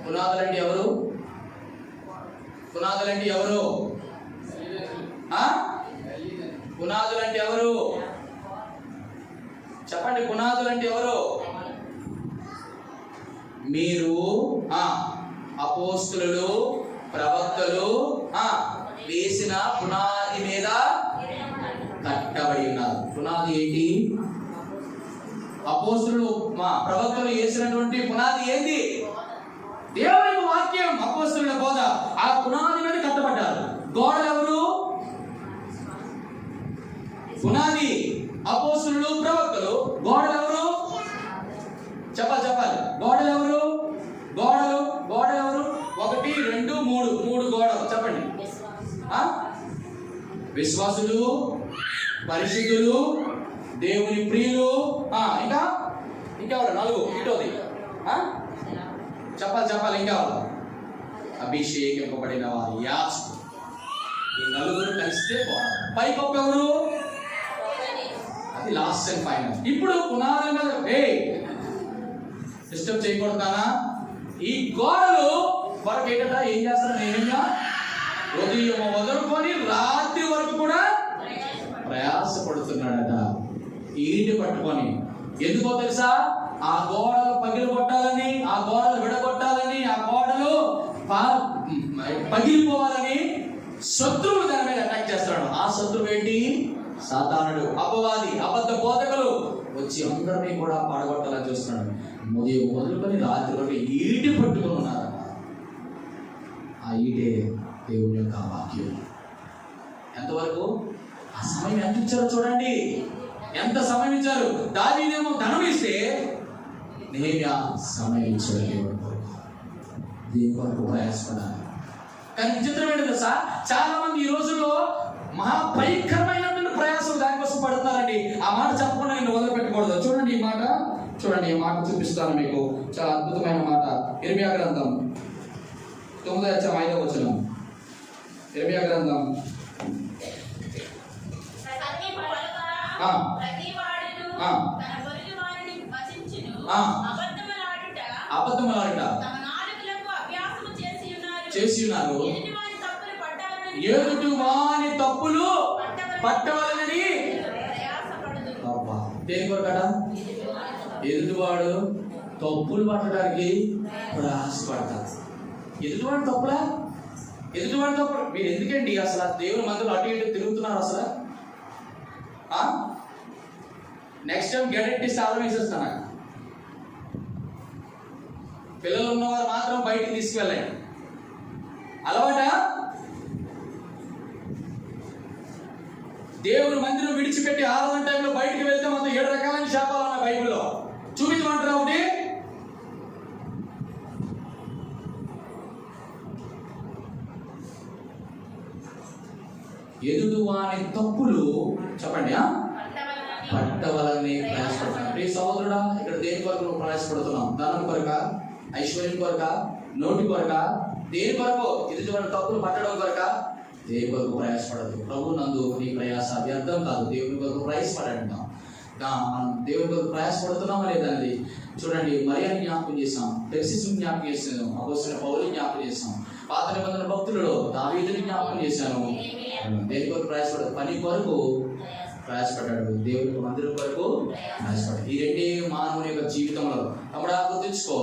పునాదులంటే ఎవరు? పునాదులంటే ఎవరు? పునాదులంటే ఎవరు? చెప్పండి, పునాదులంటే ఎవరు? మీరు అపోస్తలులు, ప్రవక్తలు వేసిన పునాది మీద కట్టబడి ఉన్నారు. పునాది ఏంటి? అపోస్తలులు, ప్రవక్తలు వేసినటువంటి పునాది ఏంటి? విశ్వాసులు, పరిశుద్ధులు, దేవుని ప్రియులు, ఇంకా ఇంకెవరు? 4. ఇటోది చెప్పాలి ఇంకెవరు? అభిషేకింపబడిన వారు, యాజకులు. ఈ 4 కలిస్తే పైకొక్కరు, అది లాస్ట్ అండ్ ఫైనల్. ఇప్పుడు పునాదంగా డిస్టర్బ్ చేయకూడదానా? ఈ గోడలు వరకు ఏంటంటే ఏం చేస్తారు? నేనేగా ఉదయం వదులుకొని రాత్రి వరకు కూడా ప్రయాసపడుతున్నాడట ఈటి పట్టుకొని. ఎందుకో తెలుసా? ఆ గోడలు పగిలికొట్టాలని, ఆ గోడలు విడగొట్టాలని, ఆ గోడలు పగిలిపోవాలని శత్రువులు దాని మీద అటాక్ చేస్తాడు. ఆ శత్రువు ఏంటి? సాతానుడు, అపవాది, అబద్ధ బోధకులు వచ్చి అందరినీ కూడా పడగొట్టాలని చూస్తున్నాడు. ఉదయం మొదలుకొని రాత్రి వరకు ఈటి పట్టుకొని ఉన్నారట. ఆ ఈటే దేవుని యొక్క వాక్యం. ఎంతవరకు? ఆ సమయం ఎంత ఇచ్చారో చూడండి. ఎంత సమయం ఇచ్చారు? దావీదేమో ధనం ఇస్తే నెహెమ్యా సమయం ఇచ్చాడు. దేవుని కొరకు ప్రయాసపడాలి. కానీ విచిత్రం ఏంటి తెలుసా? చాలా మంది ఈ రోజుల్లో మహాభయంకరమైనటువంటి ప్రయాసం దానికోసం పడుతున్నారండి. ఆ మాట చెప్పకుండా నేను వదిలిపెట్టకూడదు. చూడండి ఈ మాట, చూడండి ఈ మాట చూపిస్తాను మీకు. చాలా అద్భుతమైన మాట. ఇర్మియా గ్రంథం 9:5. ఇర్మియా గ్రంథం అబద్ధములాడుట చేసి ఉన్నారు. ఎదుటి వాని తప్పులు పట్టవలనని. దేని కొరకట? ఎదుటివాడు తప్పులు పట్టడానికి ప్రయాసపడతారు. ఎదుటివాడి తప్పులా? ఎదుటివాడి తప్పులు మీరు ఎందుకండి అసలు దేవుని మందులు అటు ఇటు తిరుగుతున్నారు అసలు? నెక్స్ట్ టైం గెడెట్టి స్థానం వేసేస్తాను. పిల్లలు ఉన్నవారు మాత్రం బయటికి తీసుకువెళ్ళండి. అలవాట? దేవుని మందిరం విడిచిపెట్టి ఆరాధన టైంలో బయటికి వెళ్తే మొత్తం 7 రకాలైన శాపాలు ఉన్నాయి బైబిల్లో. చూపించమంటారా ఒకటి? ఎదుటి వాని తప్పులు చెప్పండి పట్టవలని ప్రయాసపడుతున్నాం. ఈ సహోదరుడా, ఇక్కడ దేని కొరకు నువ్వు ప్రయాసపడుతున్నావు? ధనం కొరక? ఐశ్వర్యం కొరక? నోటి కొరక? దేని కొరకు? ఎదుటి వాని తప్పులు పట్టడం కొరక? దేవుని కొరకు ప్రయాసపడదు. ప్రభు నందు నీ ప్రయాస వ్యర్థం కాదు. దేవుని కొరకు ప్రయాసపడండి. మనం దేవుని కొరకు ప్రయాసపడుతున్నామా లేదండి? చూడండి, మరియాని జ్ఞాపకం చేసాం, పెర్సిస్ని జ్ఞాపకం చేసాను, అపోస్తలుడైన పౌలుని జ్ఞాపకం చేసాం, పాత నిబంధన భక్తులలో దావీదుని జ్ఞాపకం చేశాను. దేని కొరకు ప్రయాసపడదు? పని కొరకు ప్రయాసపడ్డాడు, దేవుని మందిరం కొరకు ప్రయాసపడ్డాడు. ఈ రెండే మానవుని యొక్క జీవితంలో తమ్ముడా గుర్తుంచుకో.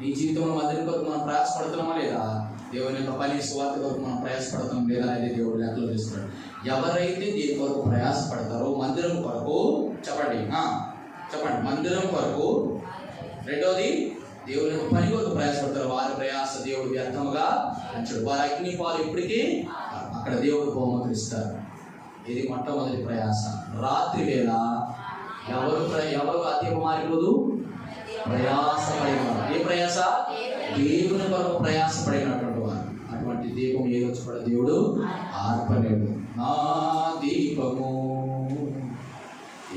నీ జీవితంలో మందిరం కొరకు మనం ప్రయాసపడుతున్నామా లేదా? దేవుని యొక్క పని సువార్త కొరకు మనం ప్రయాసపడతాం లేదా అనేది దేవుడు లెక్కలు తీసుకున్నాడు. ఎవరైతే దీని కొరకు ప్రయాసపడతారో, మందిరం కొరకు చెప్పండి మందిరం కొరకు, రెండోది దేవుని యొక్క పని కొరకు ప్రయాసపడతారు, వారి ప్రయాస దేవుడు వ్యర్థముగా అంటాడు. వారి అగ్ని పాలు ఇప్పటికీ అక్కడ దేవుడు బహుమతిస్తారు. ఇది మొట్టమొదటి ప్రయాస. రాత్రి వేళ ఎవరు అతి మారిపోదు? ప్రయాసపడిన. ఏ ప్రయాస? దేవుని కొరకు ప్రయాసపడినటువంటి వారు. అటువంటి దీపం ఏ వచ్చి కూడా దేవుడు ఆర్పలేడు. నా దీపము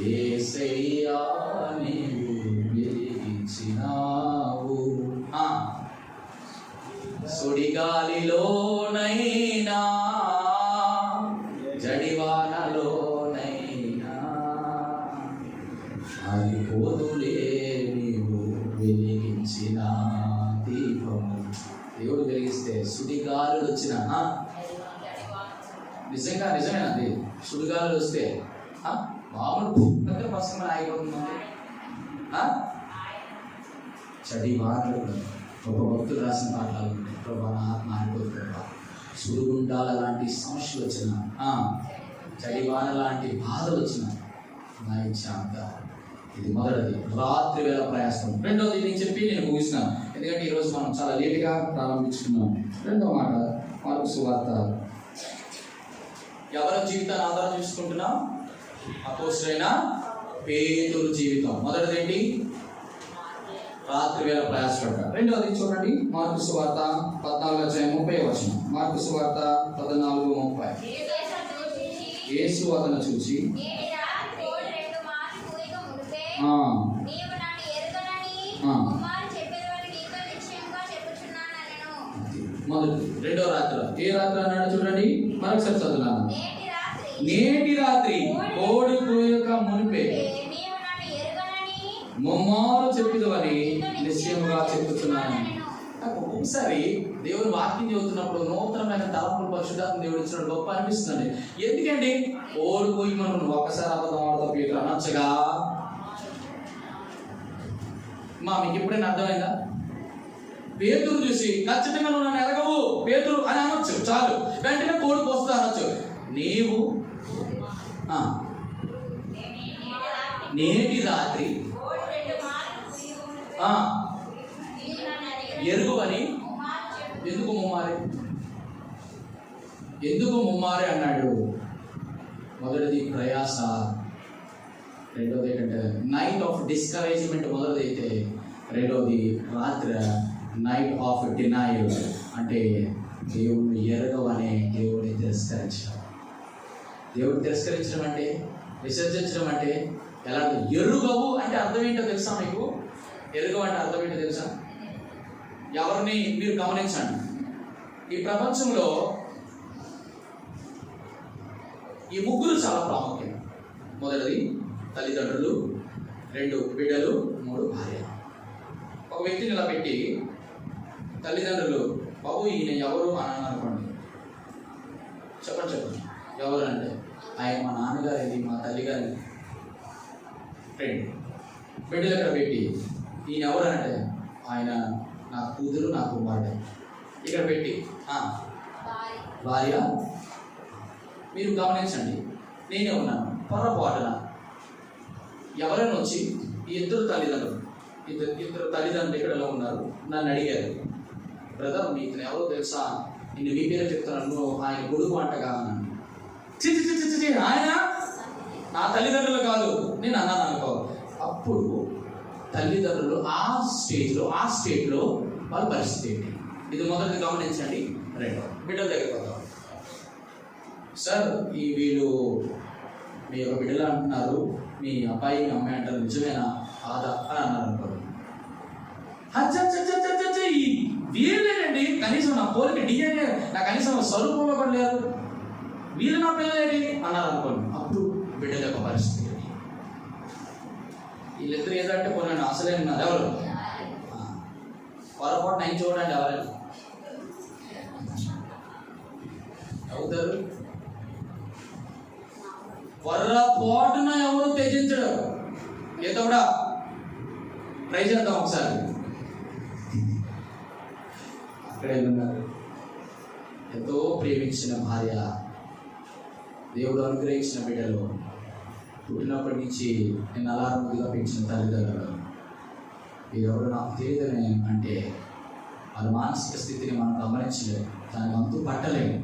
యేసయ్యా నీవు వెలిగించినావు. సుడిగాలిలోనైనా జడివానలోనైనా ఆగిపోదులే నీవు వెలిగించిన దీపము. దేవుడు వెలిగిస్తే సుడిగాలులు వచ్చిన నిజమేనండి. సుడిగాలులు వస్తే మామూలు దగ్గర పసుకమని ఆగిపోతుందండి. చడివానలు ఒక భక్తులు రాసిన పాఠాలు ఉంటాయి. ప్రభా నా ఆత్మ ఆగిపోతుంది. సుడిగుండాల లాంటి సమస్యలు వచ్చిన, చడివాన లాంటి బాధలు వచ్చిన నా ఇచ్చాంత. ఇది మొదటిది, రాత్రి వేళ ప్రయాసం. రెండోది నేను చెప్పి నేను ముగిస్తున్నాను, ఎందుకంటే ఈరోజు మనం చాలా లేటుగా ప్రారంభించుకున్నాం. రెండో మాట, మార్కు సువార్త. ఎవరి జీవితాన్ని ఆధారం చూసుకుంటున్నాం? అపోస్తలుడైన పేతురు జీవితం. మొదటిది ఏంటి? రాత్రి వేళ ప్రయాసపడ్డాడు. రెండవది చూడండి, మార్కు సువార్త 14:30. మార్కు సువార్త 14:30. యేసు అతను చూసి నేటి రాత్రి కోడి రెండు మార్లు కూయక మునుపే నీవు నన్ను ఎరుగనని ముమ్మారు చెప్పేదవని నీతో నిశ్చయంగా చెప్పుచున్నానెను. మొదటి రెండో రాత్రి ఏ రాత్రి అన్నాడు చూడండి, మరొకసారి చదువున్నాను. నేటి రాత్రి కోడి కూయక మునిపే నీవు నన్ను ఎరుగనని ముమ్మారు చెప్పేదవని నిశ్చయముగా చెప్పుచున్నాను. ఒకసారి దేవుని వాక్యం చదువుతున్నప్పుడు నూతనమైన తలపులు పరిశుద్ధాత్మ దేవుడు ఇచ్చిన గొప్ప అనిపిస్తుంది. ఎందుకండి ఓడి పోయి మనం ఒకసారి అబద్ధం ఆడతా పేతురు అనొచ్చగా? మీకు ఎప్పుడైనా అర్థమైందా? పేతురు చూసి ఖచ్చితంగా నువ్వు నన్ను ఎరగవు పేతురు అని అనొచ్చు, చాలు. వెంటనే కోడి పోస్తా అనొచ్చు. నీవు నేటి రాత్రి ఎరుగువని ఎందుకు ముమ్మారి అన్నాడు? మొదటిది ప్రయాస, రెండోది ఏంటంటే నైట్ ఆఫ్ డిస్కరేజ్మెంట్ మొదటిదైతే, రెండోది రాత్రి నైట్ ఆఫ్ డినైల్, అంటే దేవుడిని ఎరగవనే దేవుడిని తిరస్కరించడం. దేవుడిని తిరస్కరించడం అంటే, విసర్జించడం అంటే ఎలా? ఎరుగవు అంటే అర్థం ఏంటో తెలుసా మీకు? ఎరుగవు అంటే అర్థం ఏంటో తెలుసా? ఎవరిని మీరు గమనించండి. ఈ ప్రపంచంలో ఈ ముగ్గురు చాలా ప్రాముఖ్యం. మొదటిది తల్లిదండ్రులు, రెండు బిడ్డలు, మూడు భార్య. ఒక వ్యక్తిని ఇలా పెట్టి తల్లిదండ్రులు, బాబు ఈయన ఎవరు అని అనుకోండి, చెప్పండి ఎవరు అంటే, ఆయన మా నాన్నగారిది, మా తల్లిగారిది. రెండు బిడ్డలు ఇక్కడ పెట్టి ఈయన ఎవరు అంటే, ఆయన నా కూతురు, నా కుమారుడు. ఇక్కడ పెట్టి భార్య. మీరు గమనించండి, నేనే ఉన్నాను. పొరపాటున ఎవరైనా వచ్చి ఈ ఇద్దరు తల్లిదండ్రులు ఇక్కడలో ఉన్నారు, నన్ను అడిగారు, బ్రదర్ మీకు ఎవరో తెలుసా? నిన్ను మీ పేరు చెప్తున్నాను, ఆయన కొడుకు అంటగా అన్నాను. ఆయన నా తల్లిదండ్రులు కాదు, నేను అన్నాను అనుకో. అప్పుడు తల్లిదండ్రులు ఆ స్టేట్లో వాళ్ళ పరిస్థితి ఏంటి? ఇది మొదటిది గమనించండి. రెండో బిడ్డల దగ్గర పోతాం. సార్ వీళ్ళు మీ యొక్క బిడ్డలు అంటున్నారు, మీ అబ్బాయి మీ అమ్మాయి అంటారు, నిజమేనా కాదా అని అన్నారు అనుకోండి. వీళ్ళేనండి, కనీసం నా పోలిక డిఎన్ఏ నా కనీసం స్వరూపంలో కూడా లేరు, వీళ్ళు నా పిల్లలేంటి అన్నారు అనుకోండి. అప్పుడు బిడ్డల యొక్క పరిస్థితి వీళ్ళిద్దరు ఏదంటే కొన్ని అసలే ఉన్నారు. ఎవరు పొరపాటు నేను చూడండి, ఎవరైనా అవుతారు. పొరపాటున ఎవరు త్యజించడు. ఏదో కూడా ట్రై చేద్దాం ఒకసారి. అక్కడే ఉన్నారు, ఎంతో ప్రేమించిన భార్య, దేవుడు అనుగ్రహించిన బిడ్డలు, పుట్టినప్పటి నుంచి నేను అలారముగా పెంచిన తల్లిదండ్రులు, వీరెవరు నాకు తెలియదని అంటే వాళ్ళ మానసిక స్థితిని మనం గమనించలేము, దానికి అంతు పట్టలేము.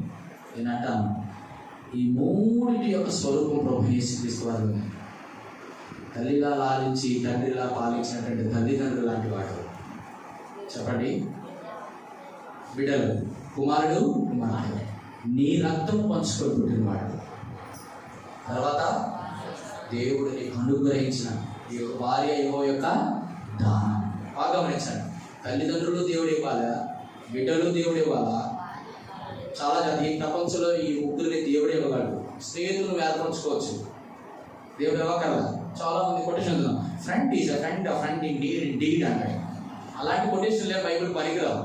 నేనంటాను, ఈ మూడింటి యొక్క స్వరూపం ప్రభు యేసుక్రీస్తు వారు. తల్లిలా లాలించి తండ్రిలా పాలించినటువంటి తల్లిదండ్రులు లాంటి వాడు. చెప్పండి, బిడ్డలు, కుమారుడు కుమారుడు, నీ రక్తం పంచుకొని పుట్టినవాడు. తర్వాత దేవుడిని అనుగ్రహించిన ఈ యొక్క భార్య యొక్క దానం. బాగా గమనించండి, తల్లిదండ్రులు దేవుడు ఇవ్వాలా, బిడ్డలు దేవుడు ఇవ్వాలా. చాలా ఈ ప్రపంచంలో ఈ ముగ్గురిని దేవుడు ఇవ్వగలడు. స్నేహితులను ఏర్పరచుకోవచ్చు, దేవుడు ఇవ్వగలరా? చాలా మంది కొటేషన్ చదువుతాం, friend is a friend, a friend indeed అంటాడు. అలాంటి కొటేషన్లే బైబిల్ పనికిరావు.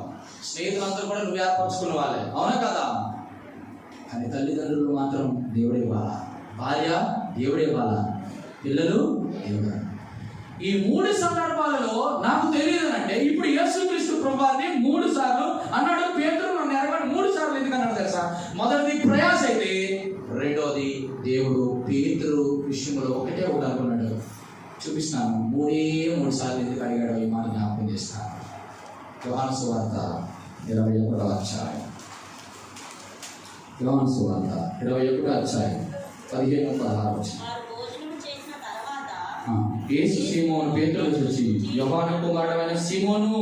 స్నేహితులందరూ కూడా నువ్వు ఏర్పరచుకున్న వాళ్ళే, అవునా కదా? కానీ తల్లిదండ్రులు మాత్రం దేవుడు ఇవ్వాలా, భార్య దేవుడు ఇవ్వాలా, పిల్లలు దేవుడు. ఈ మూడు సందర్భాలలో నాకు తెలియదు అంటే, ఇప్పుడు యేసుక్రీస్తు ప్రభువుని 3 సార్లు అన్నాడు. పేతురు నన్ను ఎరగని 3 సార్లు ఎందుకు అన్నాడు తెలుసా? మొదటిది ప్రయాస అయితే, రెండోది దేవుడు పేతురు విషయంలో ఒకటే అనుకున్నాడు. చూపిస్తాను, 3 సార్లు ఎందుకు అడిగాడు ఈ మాట జ్ఞాపకం చేస్తాను. యోహాను సువార్త 21వ అధ్యాయం, యోహాను సువార్త 21వ అధ్యాయం 15-16. యేసు సీమోను పేతురు చూసి, యోహాను కుమారుడైన సీమోను,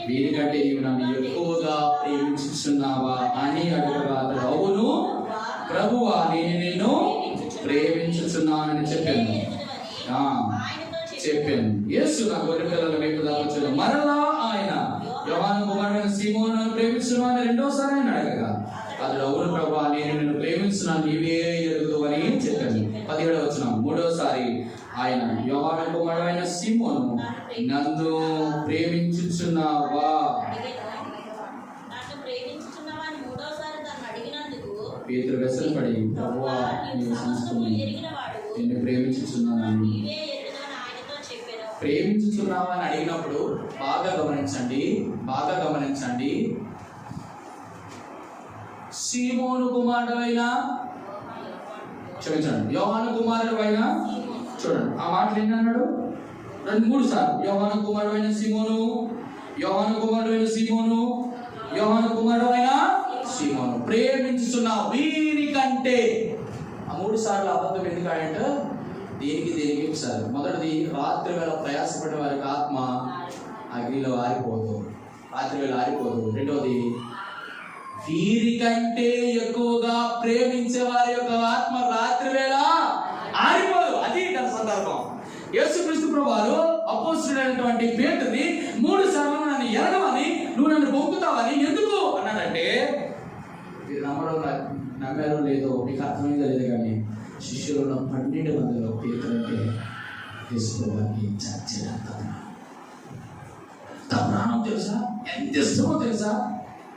వీరికంటే నీవు నన్ను ఎక్కువగా ప్రేమించుచున్నావా అని అడగగా, అతడు అవును ప్రభువా నేను నిన్ను ప్రేమించుచున్నానని చెప్పాను. చెప్పాను. యేసు నా గొర్రె పిల్లల వైపు దాకొచ్చాడు. మరలా ఆయన యోహాను కుమారుడైన సీమోను ప్రేమిస్తున్నాను రెండోసారి ఆయన అడగగా అతడు అవును ప్రభువా నేను నిన్ను ప్రేమిస్తున్నాను నీవే ఎరుగుదు అని చెప్పాను. 17వ వచనం. మూడోసారి ఆయన యోహాను కుమారుడైన సీమోను నన్ను ప్రేమించుచున్నావా? పేతురు వెసలుపడి ప్రభువా నీవు సంస్కృతి నిన్ను ప్రేమించుచున్నానని ప్రేమించుచున్నావా అని అడిగినప్పుడు బాగా గమనించండి. సీమోను కుమారుడైన యోహాను కుమారుడైన చూడండి ఆ మాటలు ఎన్ని అన్నాడు? 2-3 సార్లు. యోహాను కుమారుడైన సీమోను, యోహాను కుమారుడైన సీమోను, యోహాను కుమారుడైన సీమోను ప్రేమించుచున్న వీరికంటే. ఆ 3 సార్లు అబద్ధం ఎందుకంటే దేనికి సార్. మొదటిది రాత్రి వేళ ప్రయాసపడే వారికి ఆత్మ అగ్నిలో ఆరిపోదు. రెండోది వీరికంటే ఎక్కువగా ప్రేమించే వారి యొక్క ఆత్మ రాత్రి వేళ ఆరిపోదు. అది దాని సందర్భం. యేసుక్రీస్తు ప్రభువారు అపోస్తలుడైనటువంటి పేతురుని 3 సార్లు నన్ను ఎరగమని నువ్వు నన్ను పొందుతావని ఎందుకు అన్నాడంటే మీరు నమ్మారో లేదో మీకు అర్థమైందో లేదు కానీ శిష్యులు ఉన్న 12 మందిలో పేతురు అంటే యేసుప్రభువుకి చచ్చినంత ప్రాణం తెలుసా, ఎంత ఇష్టమో తెలుసా.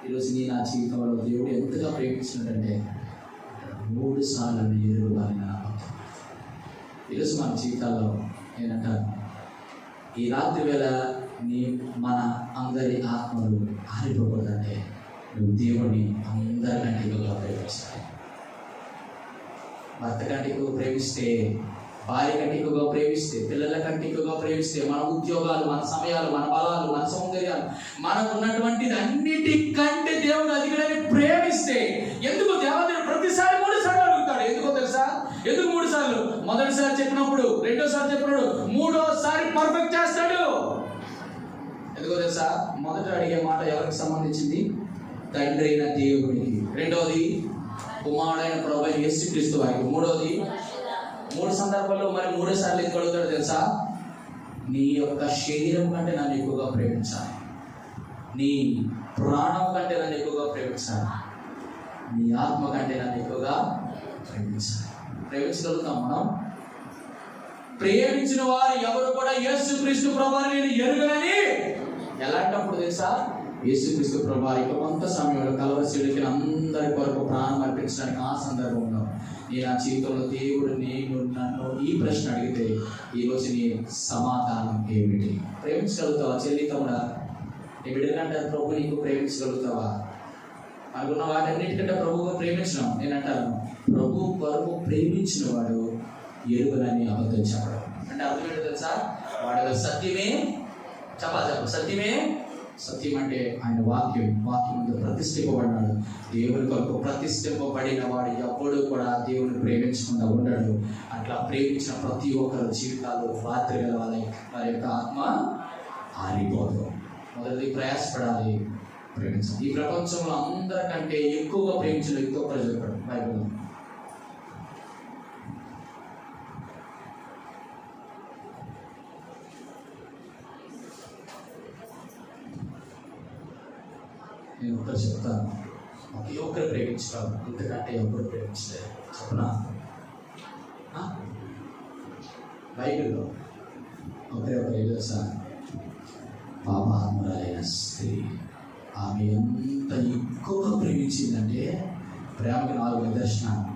ఈరోజు నా జీవితంలో దేవుడు ఎంతగా ప్రేమించినట్టంటే 3 సార్లు ఎదురుగానే నమ్మకం. ఈరోజు మన జీవితాల్లో ఏంటంటారు ఈ రాత్రి వేళ మన అందరి ఆత్మలు ఆరిపోకూడదంటే నువ్వు దేవుడిని అందరికంటే ఎక్కువగా ప్రేమించాలి. భర్త కంటే ఎక్కువ ప్రేమిస్తే, భార్య కంటే ఎక్కువగా ప్రేమిస్తే, పిల్లల కంటే ఎక్కువగా ప్రేమిస్తే, మన ఉద్యోగాలు, మన సమయాలు, మన బలాలు, మన సౌందర్యాలు, మనకు ఉన్నటువంటిది అన్నిటికంటే దేవుడు అధికారిని ప్రేమిస్తే ఎందుకు దేవదేవుడు ప్రతిసారి 3 సార్లు అడుగుతాడు? ఎందుకో తెలుసా? ఎందుకు 3 సార్లు? మొదటిసారి చెప్పినప్పుడు, రెండోసారి చెప్పినప్పుడు, మూడోసారి పర్ఫెక్ట్ చేస్తాడు. ఎందుకో తెలుసా? మొదట అడిగే మాట ఎవరికి సంబంధించింది? తండ్రి అయిన దేవుడికి. రెండోది కుమారుడైన ప్రభువైన యేసుక్రీస్తు వారికి. మూడోది 3 సందర్భాల్లో మరి 3 సార్లు ఎందుకు అడుగుతాడు తెలుసా? నీ యొక్క శరీరం కంటే నన్ను ఎక్కువగా ప్రేమించాలి, నీ ప్రాణం కంటే నన్ను ఎక్కువగా ప్రేమించాలి, నీ ఆత్మ కంటే నన్ను ఎక్కువగా ప్రేమించాలి. ప్రేమించగలుగుతాం మనం? ప్రేమించిన వారు ఎవరు కూడా యేసుక్రీస్తు ప్రభువుని నేను ఎరుగనని ఎలాంటప్పుడు తెలుసా? యేసుక్రీస్తు ప్రభువు కొంత సమయంలో కలవరశిలుకి అందరి కొరకు ప్రాణం అర్పించడానికి ఆ సందర్భంలో నేను ఆ జీవితంలో దేవుడు నన్ను ఈ ప్రశ్న అడిగితే ఈరోజు నీ సమాధానం ఏమిటి? ప్రేమించగలుగుతావా చెల్లి తమ్ముడా? నీ బిడ్డలంటే ప్రభు నీకు ప్రేమించగలుగుతావా? అనుకున్న వాటన్నిటికంటే ప్రభువుగా ప్రేమించడం. నేను అంటాను ప్రభు కొరకు ప్రేమించిన వాడు ఎరుగనని అబద్ధం చెప్పడం. అంటే అర్థం ఏంటో తెలుసా? వాడు సత్యమే సత్యమే. సత్యం అంటే ఆయన వాక్యం ముందు ప్రతిష్ఠింపబడినాడు. దేవుని కొరకు ప్రతిష్ఠింపబడిన వాడు ఎప్పుడూ కూడా దేవుని ప్రేమించకుండా ఉండడు. అట్లా ప్రేమించిన ప్రతి ఒక్కరు జీవితాలు రాత్రి గల వారి యొక్క ఆత్మ ఆరిపోదు. మొదటిది ప్రయాసపడాలి, ప్రేమించాలి. ఈ ప్రపంచంలో అందరికంటే ఎక్కువగా ప్రేమించిన వ్యక్తి ఒక్కరు చెప్పాడు బైబిల్లో. నేను ఒకరు చెప్తాను, ఒకే ఒక్కరు ప్రేమించుతాను, ఇంతకంటే ఎవరు ప్రేమించలేదు. చెప్పనా? బైబిల్లో ఒకరు తెలుసా? పాపాత్మురాలైన స్త్రీ. ఆమె ఎంత ఎక్కువగా ప్రేమించిందంటే ప్రేమకి 4 నిదర్శనాలు.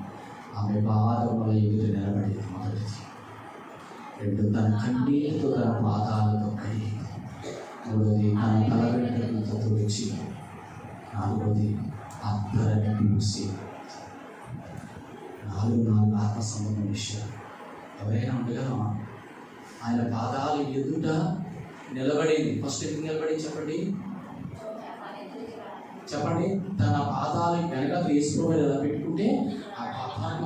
ఆమె పాదముల ఎదుట నిలబడేది మొదటిది. 2 తన కన్నీటితో తన పాదాలతో కడిగి. 3వది తన తల వెంట్రుకలతో తుడిచి. 4వది అత్తరని పూసి. 4 ఆత్మ సంబంధం విషయాలు. ఎవరైనా ఉండగలమా? ఆయన పాదాలు ఎదుట నిలబడింది. ఫస్ట్ ఎందుకు నిలబడి చెప్పండి. తన పాదాలు వెనక వేసుకోవాలి ఎలా పెట్టుకుంటే ఆ పాపాత్మ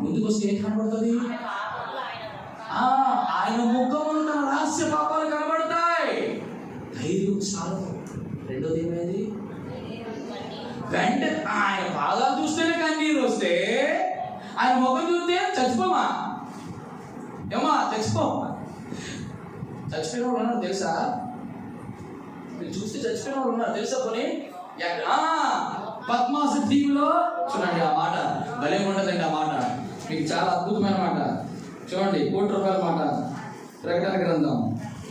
ముందుకు వస్తే ఏం కనబడుతుంది? ఆయన ముఖంలో తన రహస్య పాపాలు కనబడతాయి. ధైర్యం చాలు. రెండోది ఏమైంది? వెంటనే ఆయన పాదాలు చూస్తేనే కన్నీరు వస్తే ఆయన ముఖం చూస్తే చచ్చిపోమా ఏమా చచ్చిపోమా. చచ్చిపోయిన వాళ్ళు ఉన్నారు తెలుసా? మీరు చూస్తే చచ్చిపోయిన వాళ్ళు ఉన్నారు తెలుసా? పోనీ పద్మాస దీవిలో చూడండి, ఆ మాట భలే ఉండదండి. ఆ మాట మీకు చాలా అద్భుతమైన మాట. చూడండి, ₹1,00,00,000 మాట. ప్రకటన గ్రంథం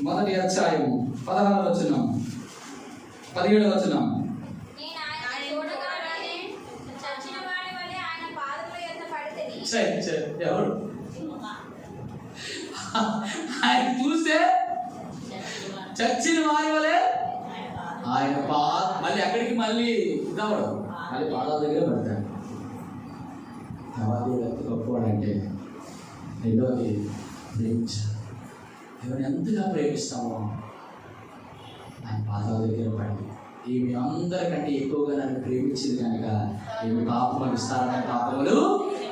1వ అధ్యాయం 16వ వచనం 17వ వచనం. ఎవరు ఆయన చూస్తే చచ్చిన వారి వలె ఆయన మళ్ళీ అక్కడికి మళ్ళీ ఇదవడు, మళ్ళీ పాదాల దగ్గర పడతాడు. తర్వాత ఎంత గొప్పవాడంటే రెండవది ప్రేమించాడు. ఎవరిని ఎంతగా ప్రేమిస్తామో ఆయన పాదాల దగ్గర పడి ఈమె అందరికంటే ఎక్కువగా నన్ను ప్రేమించింది కనుక ఈమె పాపములు విస్తారమైన పాపములు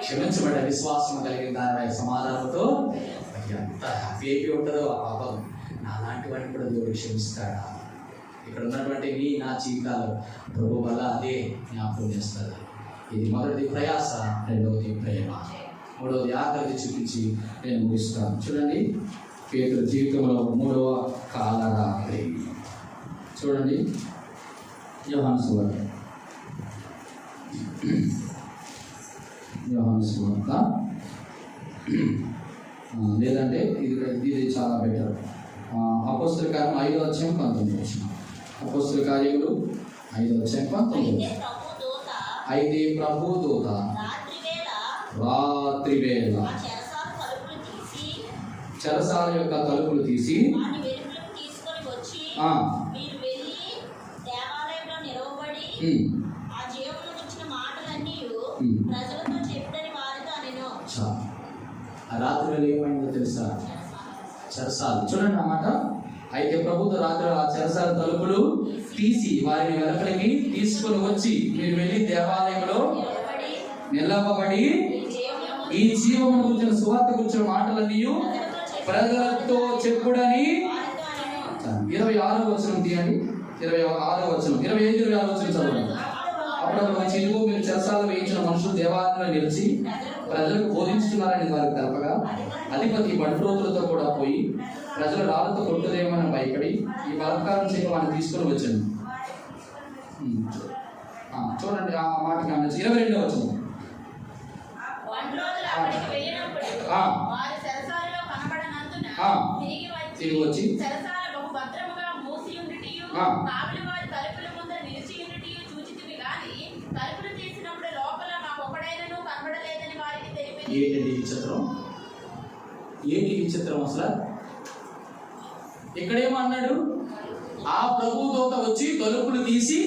క్షమించబడ్డ విశ్వాసం కలిగిన దాని సమాధానంతో ఎంత హ్యాపీ అయిపోయి ఉంటుందో ఆ పాపం. నాలాంటి వాడిని కూడా దేవుడు క్షమిస్తాడా? ఇక్కడ ఉన్నటువంటి నా జీవితాలు ప్రభు వల్ల అదే జ్ఞాపకం చేస్తారు. ఇది మొదటిది ప్రయాస, రెండవది ప్రేమ, మూడవది ఆకలిని చూపించి నేను ముగిస్తాను. చూడండి, పేతురు జీవితంలో 3వ కాలరాత్రి. చూడండి, యోహాను సువార్త లేదంటే ఇది చాలా బెటర్. అపోస్తల కార్యం 5వ అధ్యాయం 19వ. అపోస్తల కార్యములు 5వ అధ్యాయం 19. అయితే ప్రభు దూత రాత్రి వేళ చెరసాల యొక్క తలుపులు తీసి రాత్రి వేళ ఏమైందో తెలుసా? చెరసాలు. చూడండి ఆ మాట. అయితే ప్రభుత్వ రాత్రి ఆ చెరసాల తలుపులు తీసి వారిని వెలుపలికి తీసుకొని వచ్చి మీరు వెళ్ళి దేవాలయంలో నిలవబడి ఈ జీవమును గురించిన సువార్త గురించిన మాటలన్నీ ప్రజలతో చెప్పుడని. 26వ వచనం తీయండి. 26వ వచనం, 25, 26వ వచనం చదవండి. అప్పుడు వచ్చి ఇదిగో మీరు చెరసాల వేయించిన మనుషులు దేవాలయంలో నిలిచి ప్రజలకు బోధించుతున్నారని వారికి తెలపగా అధిపతి బంట్రోతులతో కూడా పోయి ప్రజలు రాళ్ళతో కొట్టుదేమని భయపడి ఈ బలత్కారం చేయడం వాడిని తీసుకొని వచ్చాను. చూడండి ఆ మాట గమనించి 22వ వచనం. తిరిగి వచ్చి ఏంటి విచిత్రం? ఏంటి విచిత్రం అసలు? ఇక్కడేమో అన్నాడు, ఆ ప్రభు దూత వచ్చి తలుపులు తీసి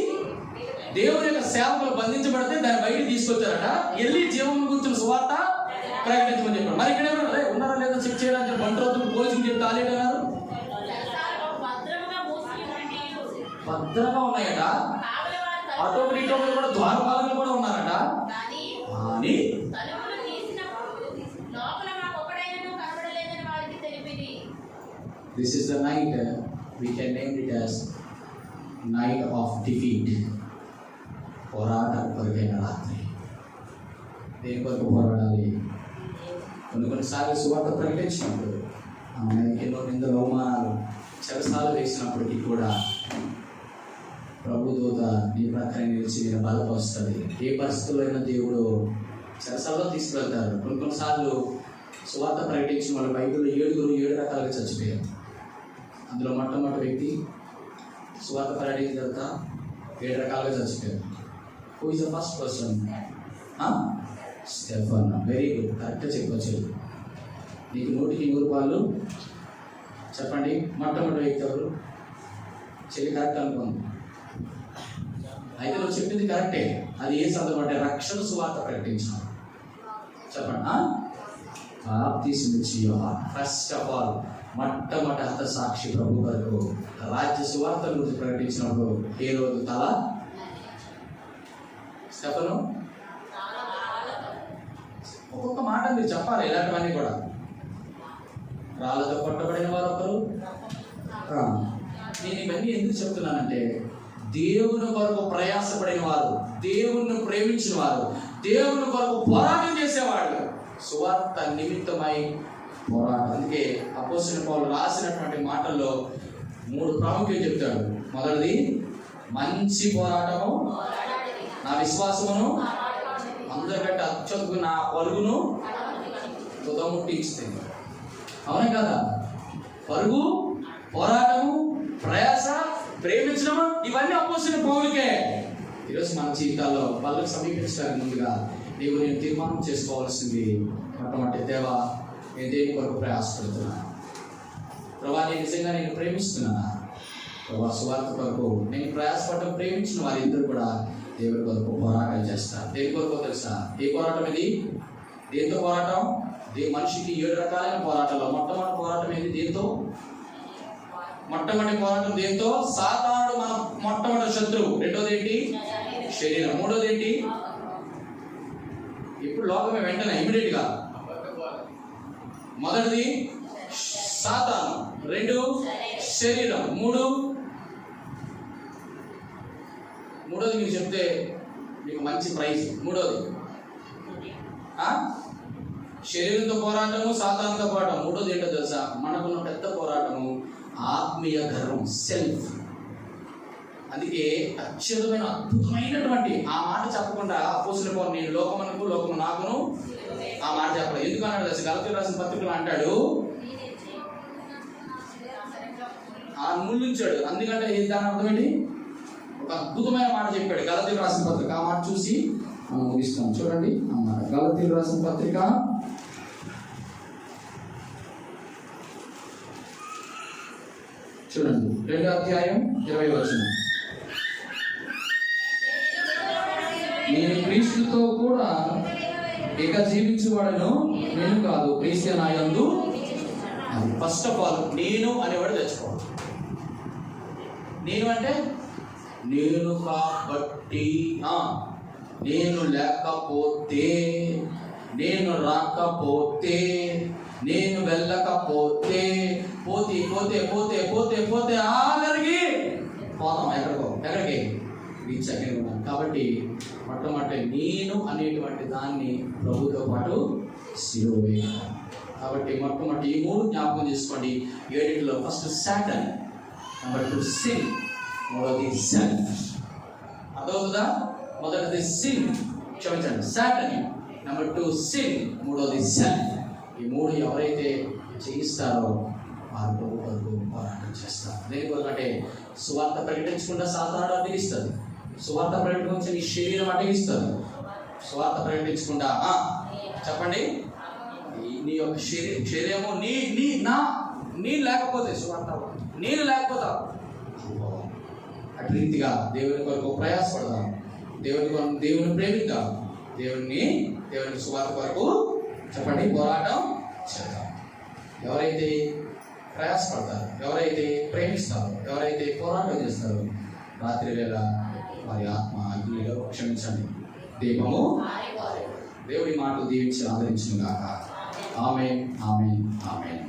దేవుని యొక్క సేవకులు బంధించబడితే దాన్ని బయట తీసుకొచ్చారట. వెళ్ళి జీవనం గురించిన సువార్త ప్రకటించమని చెప్పారు. మరి ఇక్కడేమో ఉన్నారా లేదా చెక్ చేయడానికి బంట్రోతులు పోలీసులు చెప్తే ఆలేటన్నారు. భద్రంగా ఉన్నాయట. అటోపరి ఇటోపరి కూడా ద్వారపాలకులు కూడా ఉన్నారట. అని this is the night, we can name it as night of defeat. పోరాటం కొరకైన రాత్రి. దేని కొరకు పోరాడాలి? కొన్నిసార్లు సువార్త ప్రకటించినప్పుడు మనకి ఎన్నో నిందలు అవమానాలు చెరసాలు వేసినప్పటికీ కూడా ప్రభు దూత నీ ప్రక్కన నిలిచి నేను బలపరుస్తుంది. ఏ పరిస్థితుల్లో అయినా దేవుడు చెరసాల్లో తీసుకువెళ్తారు. కొన్నిసార్లు సువార్త ప్రకటించిన వాళ్ళు బైబిల్లో 7 రకాలుగా చచ్చిపోయారు. అందులో మొట్టమొదటి వ్యక్తి సువార్త ప్రకటించిన తర్వాత 7 రకాలుగా చచ్చిపోయారు. Who is the first person? Stefan. Very good, కరెక్ట్గా చెప్పచ్చు. నీకు 100కి 100 రూపాయలు. చెప్పండి, మొట్టమొదటి వ్యక్తి ఎవరు? చెల్లి కరెక్ట్ అనుకోండి. అయితే నువ్వు చెప్పింది కరెక్టే. అది ఏ సందర్భం అంటే రక్షణ సువార్త ప్రకటించిన. చెప్పండి. ఫస్ట్ ఆఫ్ ఆల్ మొట్టమొదటి హత సాక్షి ప్రభు వరకు రాజ్య సువార్త గురించి ప్రకటించినప్పుడు ఏ రోజు తల స్టెఫను. ఒక్కొక్క మాట మీరు చెప్పాలి. ఇలాంటివన్నీ కూడా రాళ్ళతో కొట్టబడిన వారు ఒకరు. నేను ఇవన్నీ ఎందుకు చెప్తున్నానంటే దేవుని కొరకు ప్రయాసపడిన వారు, దేవుణ్ణి ప్రేమించిన వారు, దేవుని కొరకు పోరాటం చేసేవాళ్ళు సువార్త నిమిత్తమై పోరాటం. అందుకే అపోస్తలుడైన పౌలు రాసినటువంటి మాటల్లో 3 ప్రాముఖ్యం చెప్తాడు. మొదటిది, మంచి పోరాటము, నా విశ్వాసమును అందరికంటే అత్యంత నా పరుగును తుదముట్టించుతుంది. అవునే కదా? పరుగు, పోరాటము, ప్రయాస, ప్రేమించడము, ఇవన్నీ అపోస్తలుడైన పౌలుకే. ఈరోజు మన జీవితాల్లో వాళ్ళకి సమీపించడానికి ముందుగా నేను తీర్మానం చేసుకోవాల్సింది మొట్టమొదటి, దేవా నేను దేని కొరకు ప్రయాసపడుతున్నా? ప్రభా నేను నిజంగా నేను ప్రేమిస్తున్నానా? ప్రభా సువార్త కొరకు నేను ప్రయాసపడటం, ప్రేమించిన వారిద్దరు కూడా దేవుడి కొరకు పోరాటం చేస్తారు. దేని కొరకు తెలుసా? ఏ పోరాటం ఇది? దేంతో పోరాటం? మనిషికి 7 రకాలైన పోరాటాలు. మొట్టమొదటి పోరాటం ఏంటి? దేంతో? మొట్టమొదటి పోరాటం దేంతో? సాతానుడు మన మొట్టమొదటి శత్రువు. రెండోది ఏంటి? శరీరం. మూడోది ఏంటి? ఇప్పుడు లోకమే వెంటనే ఇమిడియట్ గా. మొదటిది సాతాను, 2 శరీరం, మూడోది మీకు చెప్తే మీకు మంచి ప్రైజ్. మూడోది శరీరంతో పోరాటము, సాతానుతో పోరాటం. మూడోది ఏంటో తెలుసా? మనకున్న పెద్ద పోరాటము ఆత్మీయ గర్వం, సెల్ఫ్. అందుకే అత్యద్భుతమైన అద్భుతమైనటువంటి ఆ మాట చెప్పకుండా అపోస్తలుడైన పౌలు నేను లోకమునకు, లోకము నాకును ఆ మాట చెప్పలేదు. ఎందుకు అన్నాడు తెలుసా? గలతీయులకు రాసిన పత్రికలో అంటాడు, ఆ ముళ్ళుంచాడు. అందుకంటే దాని అర్థం ఏంటి? ఒక అద్భుతమైన మాట చెప్పాడు గలతీయులకు రాసిన పత్రిక. ఆ మాట చూసి మనం ముగిస్తాం. చూడండి అన్నమాట. గలతీయులకు రాసిన పత్రిక చూడండి, 2వ అధ్యాయం 20వ వచనం. నేను క్రీస్తుతో కూడా ఇక జీవించువాడను, నేను కాదు క్రీస్తు నా యందు. ఫస్ట్ ఆఫ్ ఆల్ నేను అనేవాడు తెచ్చుకోవాలి. నేను అంటే నేను కాబట్టి, నేను లేకపోతే, నేను రాకపోతే, నేను వెళ్ళకపోతే, పోతే పోతే పోతే పోతే పోతే ఆఖరికి పోతాం ఎక్కడికి రీచ్ అయ్యాను. కాబట్టి మొట్టమొదటి నేను అనేటువంటి దాన్ని ప్రభుతో పాటు సిలువ వేయాలి. కాబట్టి మొట్టమొదటి ఈ 3 జ్ఞాపకం చేసుకోండి. 7లో ఫస్ట్ సాటన్, నెంబర్ 2 సిన్, మూడోది సెల్ఫ్. అర్థమవుతుందా? మొదటిది సిన్, క్షమించండి, సాటన్. నెంబర్ 2 సిన్, మూడోది సెల్ఫ్. ఈ 3 ఎవరైతే జయిస్తారో వారు ప్రభు కొరకు పోరాటం చేస్తారు. దేని కొరకు అంటే సువార్త ప్రకటించకుండా సాతానుడు అడ్డగిస్తుంది. సువార్త ప్రకటించి నీ శరీరం అడ్డగిస్తుంది. సువార్త ప్రకటించకుండా చెప్పండి, నీ యొక్క శరీరము నీ లేకపోతే సువార్త నేను లేకపోతావు. అటు రీతిగా దేవుని కొరకు ప్రయాసపడదాం, దేవుని ప్రేమిద్దాం, దేవుని సువార్త కొరకు చెప్పండి పోరాటం చేద్దాం. ఎవరైతే ప్రయాసపడతారో, ఎవరైతే ప్రేమిస్తారో, ఎవరైతే పోరాటం చేస్తారో రాత్రి వేళ వారి ఆత్మ అగ్నిలో క్షమించండి దీపము దేవుడి మాటలు దీవించి ఆదరించును గాక. ఆమేన్, ఆమేన్, ఆమేన్.